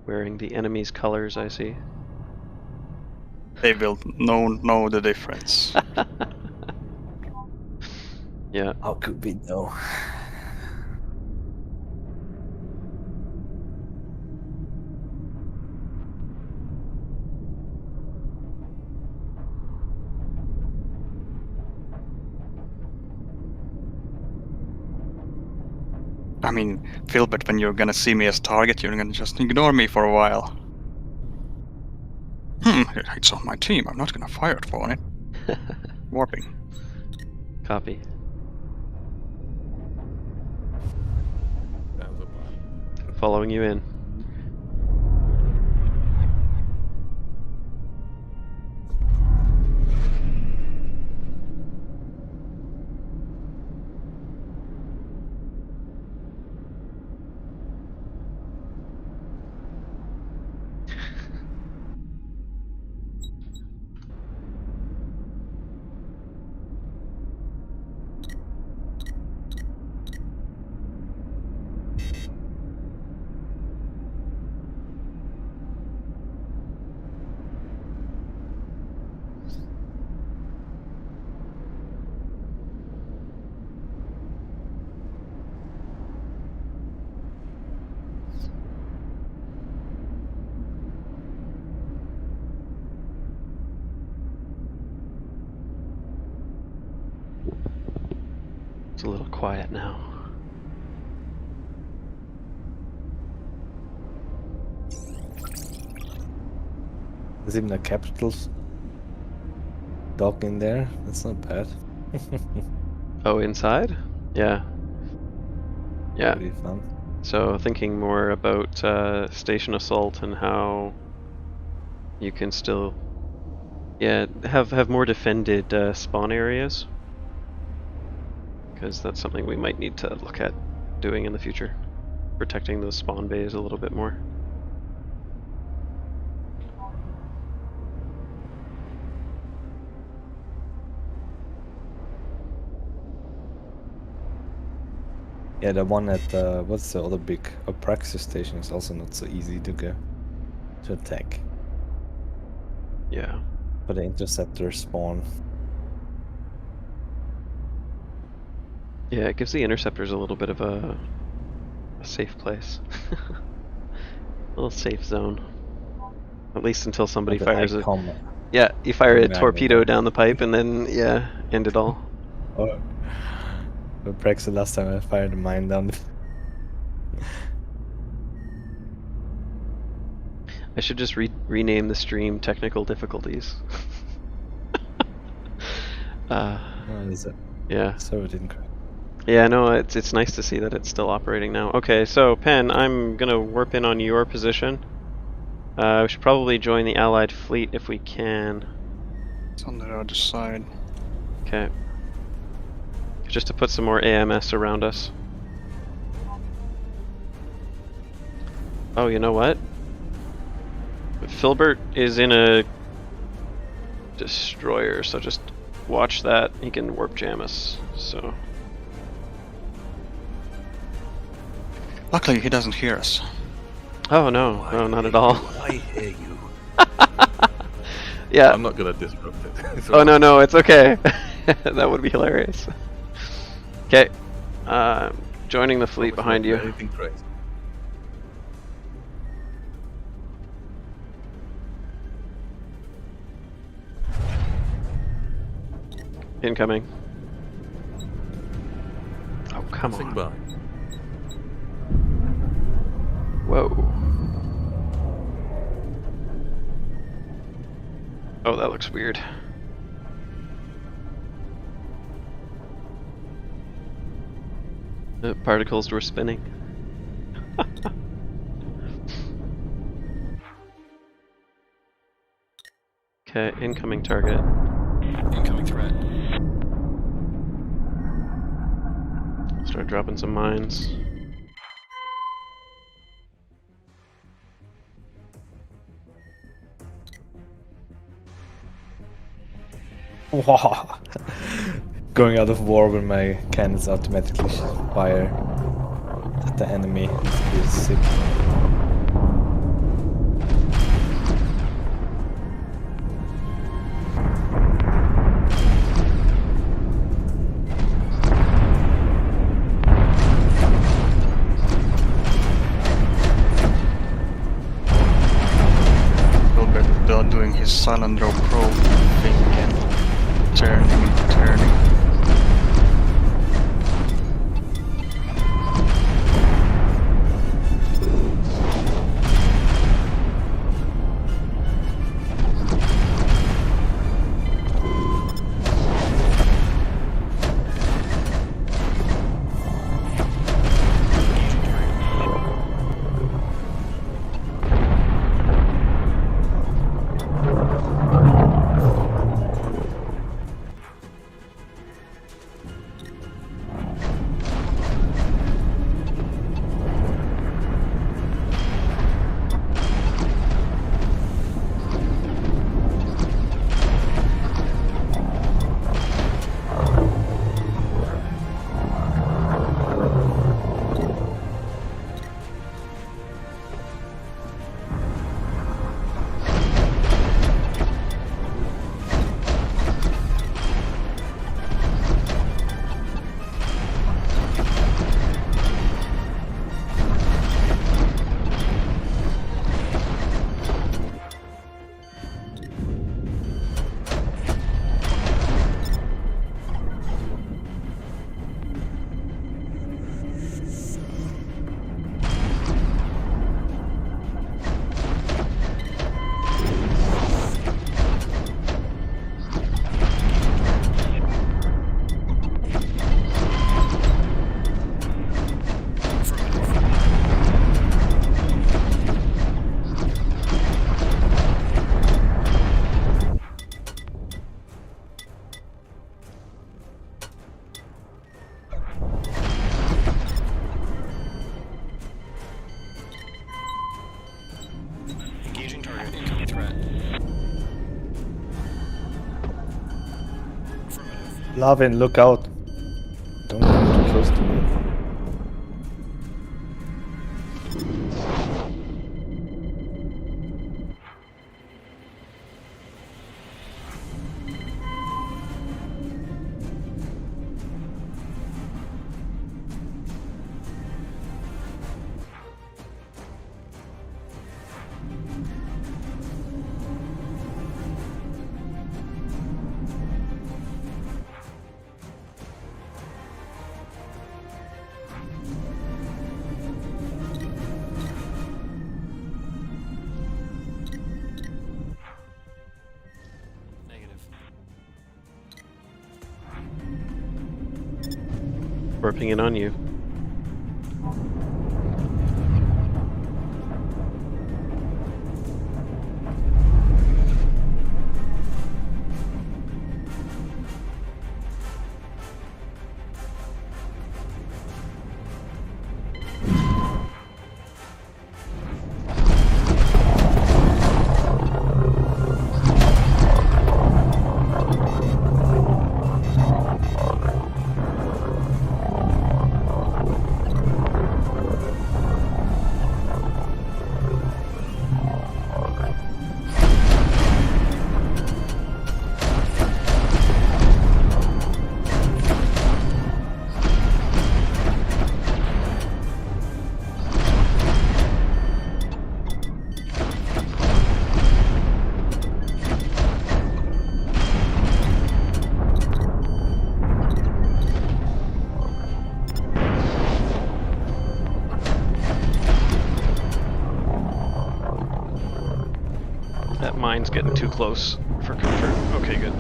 Wearing the enemy's colors, I see. They will know the difference. Yeah. How could we know? I mean, Philbert, when you're gonna see me as target, you're gonna just ignore me for a while. It's on my team. I'm not gonna fire it for it. Warping. Copy. Sounds a plan. Following you in. It's a little quiet now. There's even a Capitals dock in there. That's not bad. Oh, inside? Yeah. Yeah. Pretty fun. So thinking more about station assault and how you can still, have more defended spawn areas, because that's something we might need to look at doing in the future, protecting those spawn bays a little bit more. Yeah, the one at what's the other big Apraxis station is also not so easy to go to attack. Yeah. But the interceptors spawn. Yeah, it gives the interceptors a little bit of a safe place. A little safe zone. At least until somebody But fires it. ICOM Yeah, you fire a magnet. torpedo down the pipe and then, end it all. Oh. Apraxis the last time I fired a mine down the... I should just rename the stream Technical Difficulties. What is it? Yeah. So it didn't crash. Yeah, no, it's nice to see that it's still operating now. Okay, so Pen, I'm gonna warp in on your position. We should probably join the Allied fleet if we can. It's on the other side. Okay. Just to put some more AMS around us. Oh, you know what? Filbert is in a destroyer, so just watch that. He can warp jam us, so... Luckily, he doesn't hear us. Oh no, no, not at all. I hear you. Yeah. I'm not gonna disrupt it. It's Oh alright. no, it's okay. That would be hilarious. Okay. Joining the fleet behind you. Anything crazy. Incoming. Oh, come Passing on. by. Whoa. Oh, that looks weird. The particles were spinning. Okay, incoming target. Incoming threat. Start dropping some mines. Wow. Going out of war when my cannons automatically fire at the enemy is sick. silent row probe thing and turning. Lavin, look out. Don't come too close to me. Warping in on you. That mine's getting too close for comfort. Okay, good.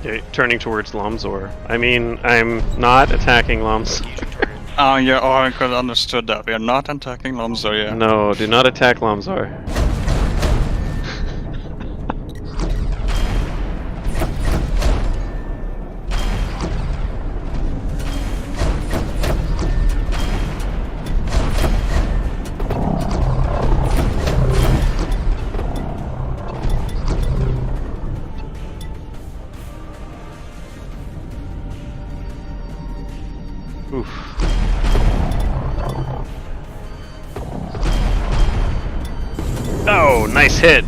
Okay, turning towards Lomzor. I mean, I'm not attacking Lomzor. Yeah, oh, I could have understood that. We are not attacking Lomzor, yeah. No, do not attack Lomzor. Nice hit.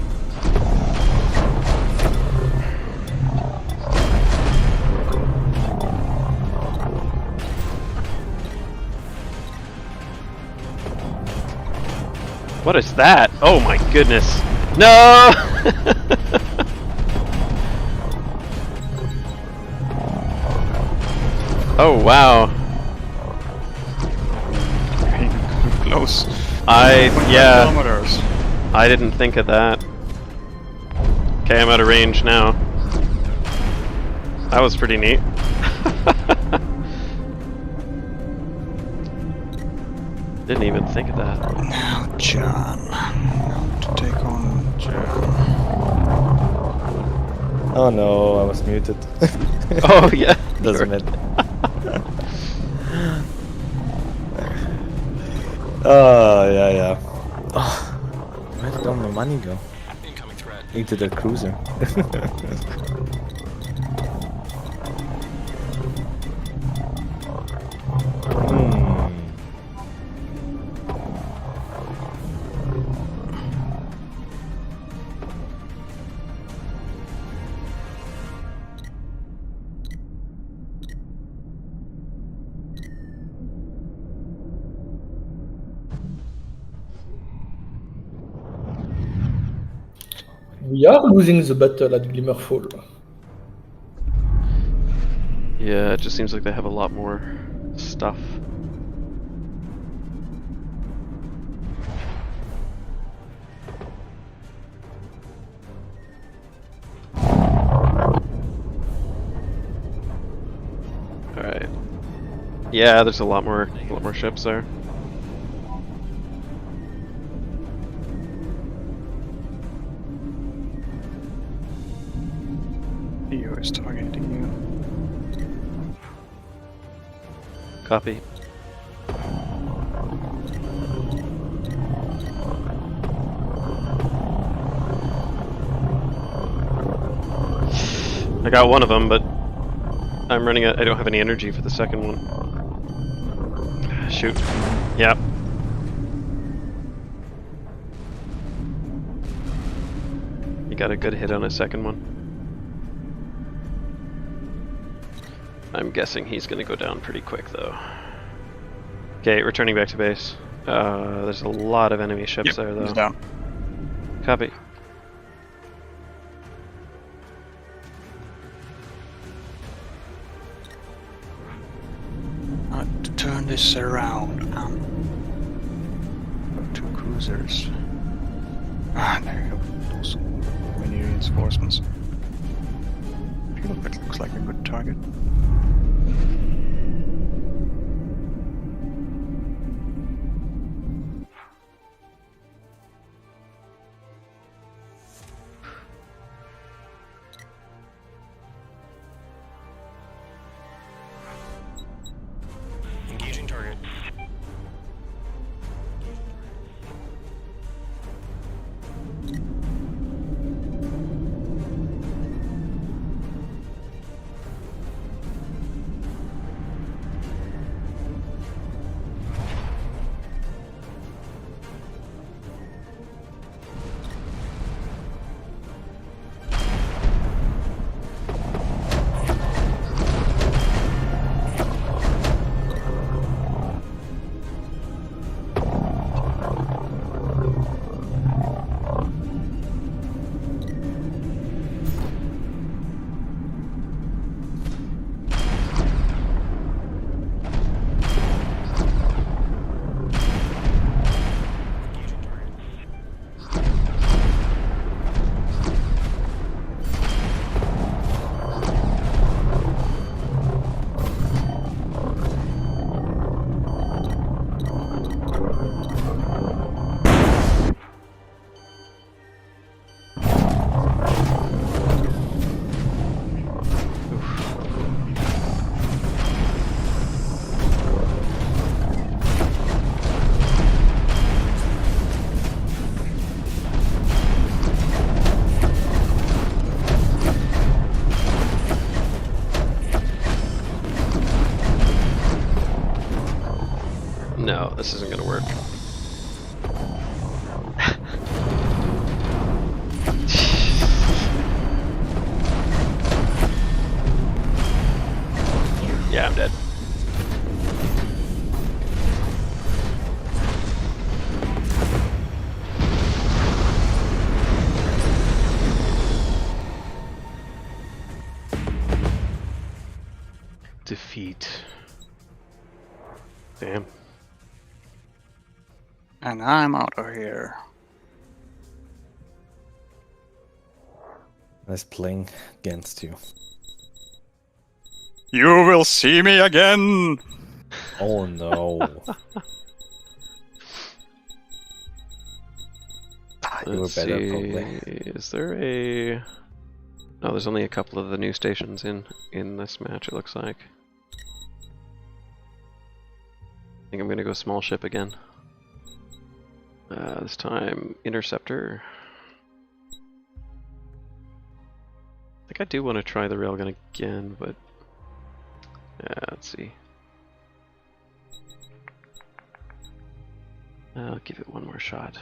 What is that? Oh my goodness. No! Oh wow. Close. Yeah. Kilometers. I didn't think of that. Okay, I'm out of range now. That was pretty neat. Didn't even think of that. Now, John. Now to take on John. Oh no, I was muted. Oh yeah. Doesn't matter. Oh yeah. Oh, where did all my money go? Incoming threat. Into the cruiser. We are losing the battle at Glimmerfall. Yeah, it just seems like they have a lot more stuff. Alright. Yeah, there's a lot more ships there. EU is targeting you. Copy. I got one of them, but I'm running out. I don't have any energy for the second one. Shoot. Yep. You got a good hit on a second one. I'm guessing he's gonna go down pretty quick though. Okay, returning back to base. There's a lot of enemy ships there though. He's down. Copy. To turn this around. Two cruisers. Ah, there you go. Those mini reinforcements. That looks like a good target. Engaging target. No, this isn't gonna work. defeat. Damn. And I'm out of here. Nice playing against you. You will see me again! Oh no. You were better, probably. Is there a... No, there's only a couple of the new stations in this match, it looks like. I think I'm gonna go small ship again. This time, interceptor. I think I do want to try the railgun again, but... Yeah, let's see. I'll give it one more shot.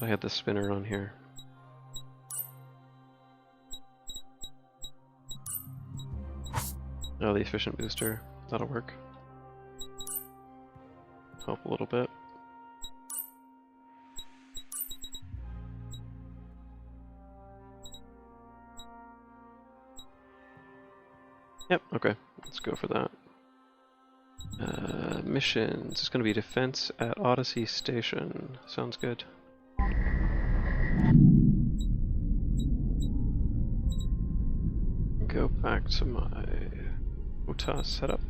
I had the spinner on here. Oh, the efficient booster. That'll work. Help a little bit. Yep, okay. Let's go for that. Missions. It's going to be defense at Odyssey Station. Sounds good. Go back to my HOTAS setup.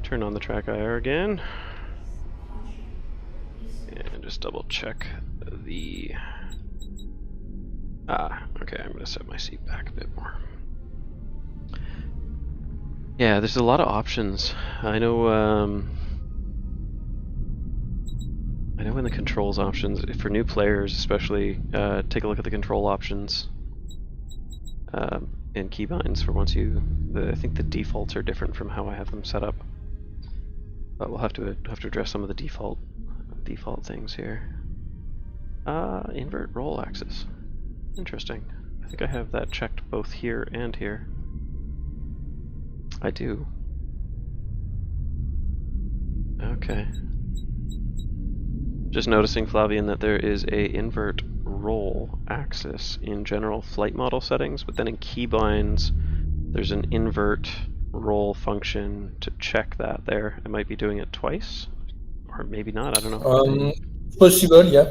Turn on the track IR again. And just double check the... okay, I'm going to set my seat back a bit more. Yeah, there's a lot of options. I know in the controls options, for new players especially, take a look at the control options and keybinds for once you... I think the defaults are different from how I have them set up. But we'll have to address some of the default things here. Invert roll axis. Interesting. I think I have that checked both here and here. I do. Okay. Just noticing, Flavian, that there is a invert roll axis in general flight model settings, but then in keybinds there's an invert roll function to check that there. I might be doing it twice, or maybe not, I don't know. Possible, yeah.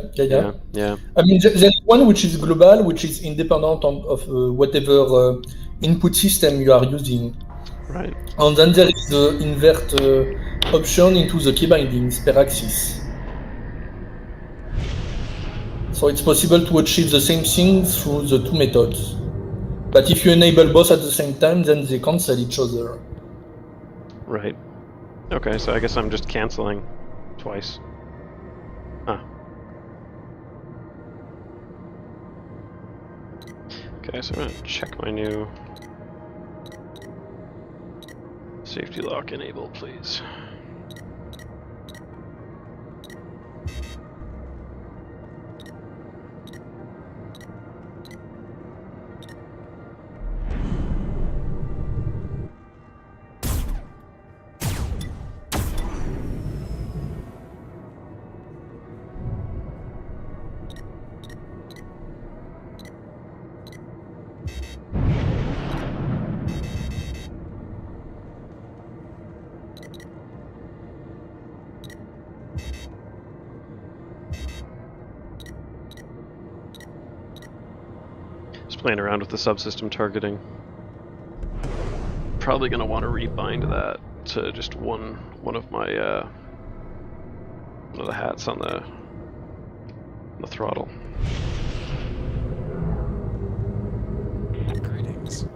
I mean, there's one which is global, which is independent of whatever input system you are using. Right. And then there is the invert option into the key bindings per axis. So it's possible to achieve the same thing through the two methods. But if you enable both at the same time, then they cancel each other. Right. Okay, so I guess I'm just canceling twice. Huh. Okay, so I'm going to check my new safety lock enable, please. Playing around with the subsystem targeting. Probably gonna want to rebind that to just one of my one of the hats on the throttle. Greetings.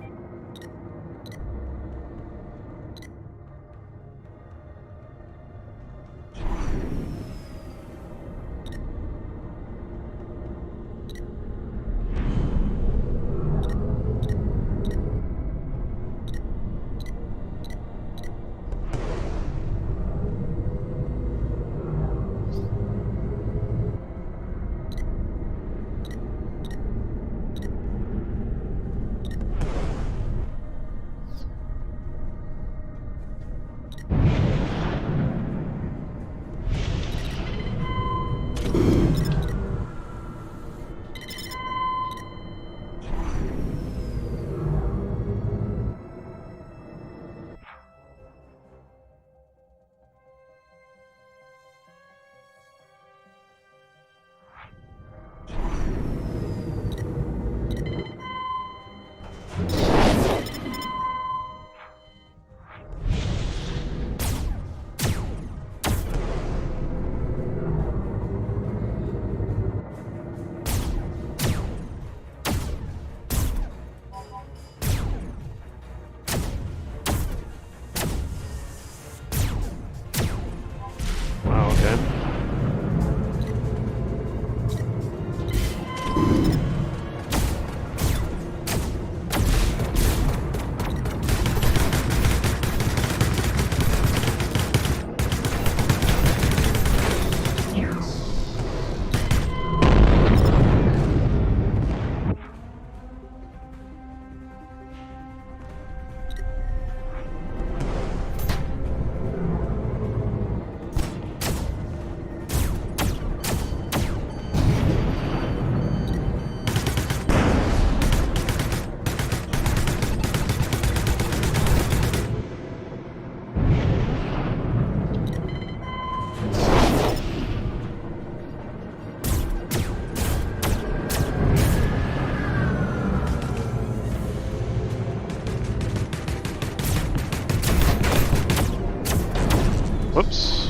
Whoops.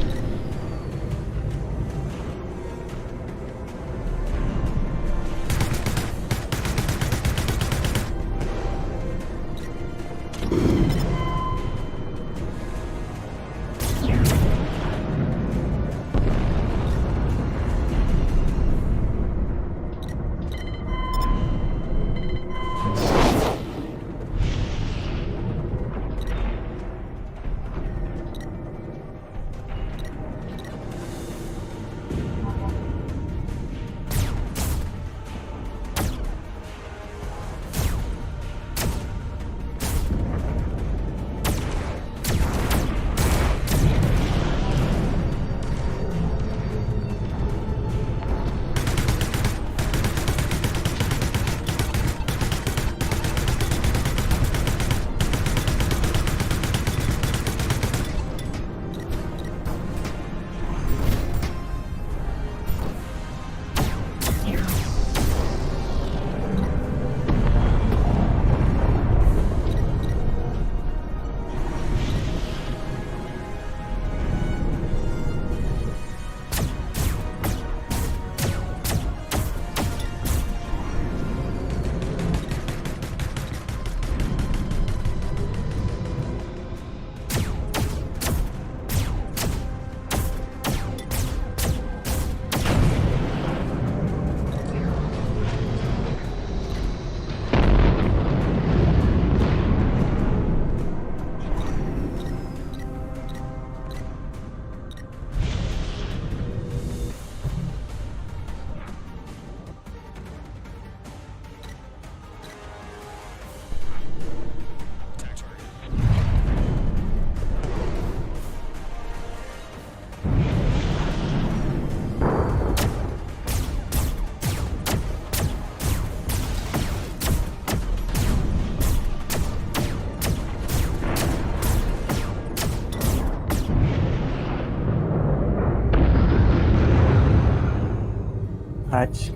Hatch.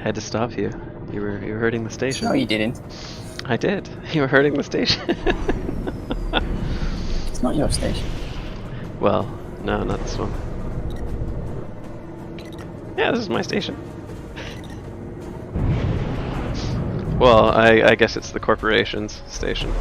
Had to stop you. You were hurting the station. No, you didn't. I did. You were hurting the station. It's not your station. Well, no, not this one. Yeah, this is my station. Well, I guess it's the corporation's station.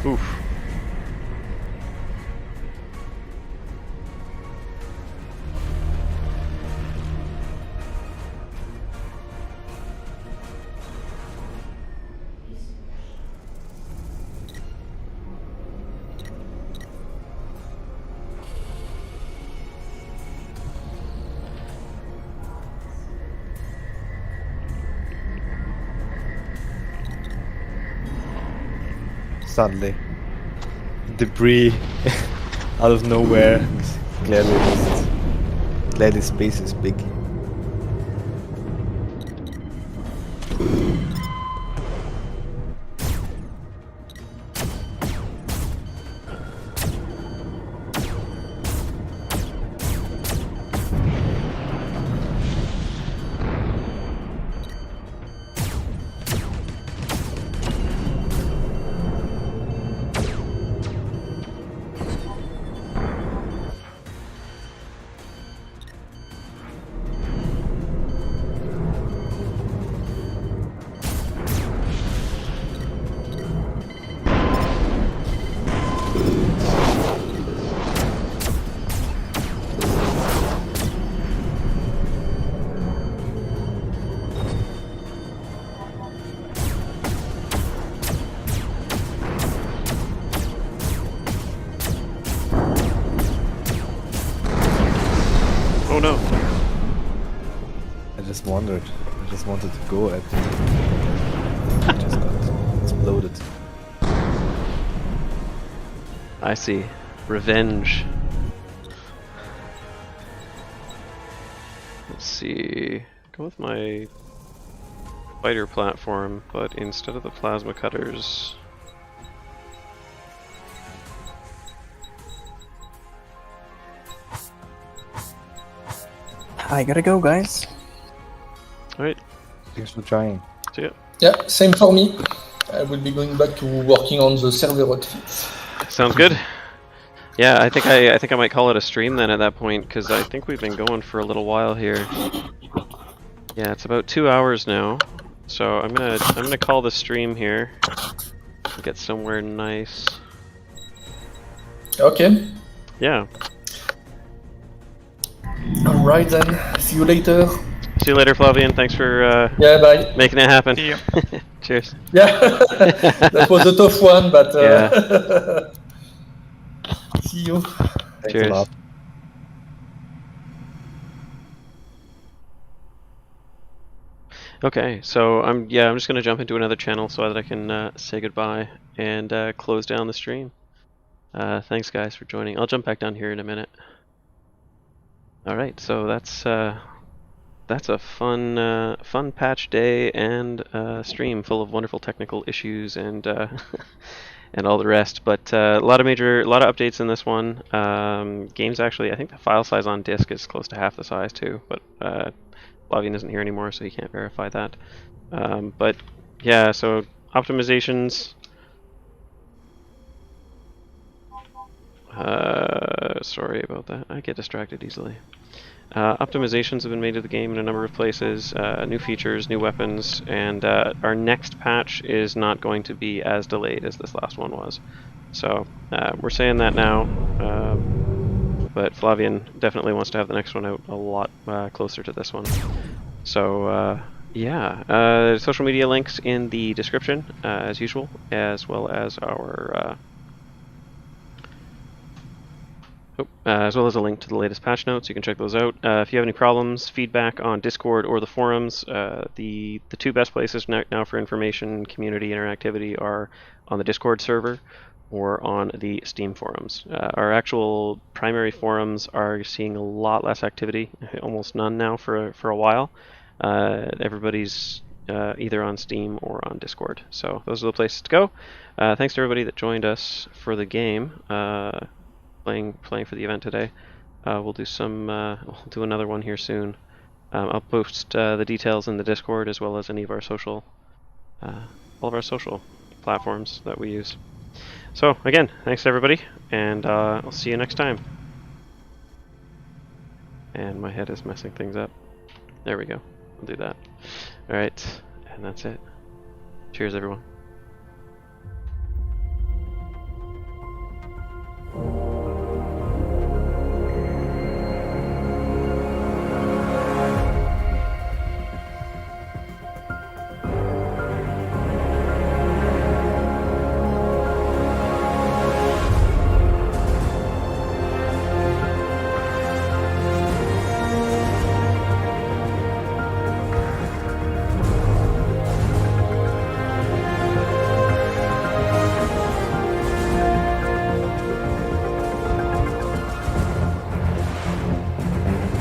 Oof. Suddenly, debris out of nowhere. Clearly space is big. Oh no. I just wondered. I just wanted to go at it. It just got exploded. I see. Revenge. Let's see. Go with my fighter platform, but instead of the plasma cutters, I gotta go, guys. All right. Thanks for joining. See ya. Yeah, same for me. I will be going back to working on the server hotfix. Sounds good. Yeah, I think I might call it a stream then at that point, because I think we've been going for a little while here. Yeah, it's about 2 hours now, so I'm gonna call the stream here. Get somewhere nice. Okay. Yeah. All right then. See you later. See you later, Flavian. Thanks for Yeah, bye. making it happen. See ya. Cheers. Yeah, that was a tough one, but see you. Thanks Cheers. a lot. Okay, so I'm just gonna jump into another channel so that I can say goodbye and close down the stream. Thanks guys for joining. I'll jump back down here in a minute. All right, so that's a fun patch day and stream full of wonderful technical issues and and all the rest. But a lot of updates in this one. Game's actually, I think the file size on disk is close to half the size too, but Flavian isn't here anymore, so he can't verify that. But yeah, so optimizations. Sorry about that. I get distracted easily. Optimizations have been made to the game in a number of places, new features, new weapons, and our next patch is not going to be as delayed as this last one was. So we're saying that now, but Flavian definitely wants to have the next one out a lot closer to this one. So yeah, social media links in the description as usual, as well as our as well as a link to the latest patch notes. You can check those out. If you have any problems, feedback on Discord or the forums, the two best places now for information, community interactivity are on the Discord server or on the Steam forums. Our actual primary forums are seeing a lot less activity, almost none now for a while. Everybody's either on Steam or on Discord. So those are the places to go. Thanks to everybody that joined us for the game. Playing for the event today. We'll do we'll do another one here soon. I'll post the details in the Discord as well as any of our all of our social platforms that we use. So again, thanks everybody, and I'll see you next time. And my head is messing things up. There we go. I'll do that. All right, and that's it. Cheers, everyone.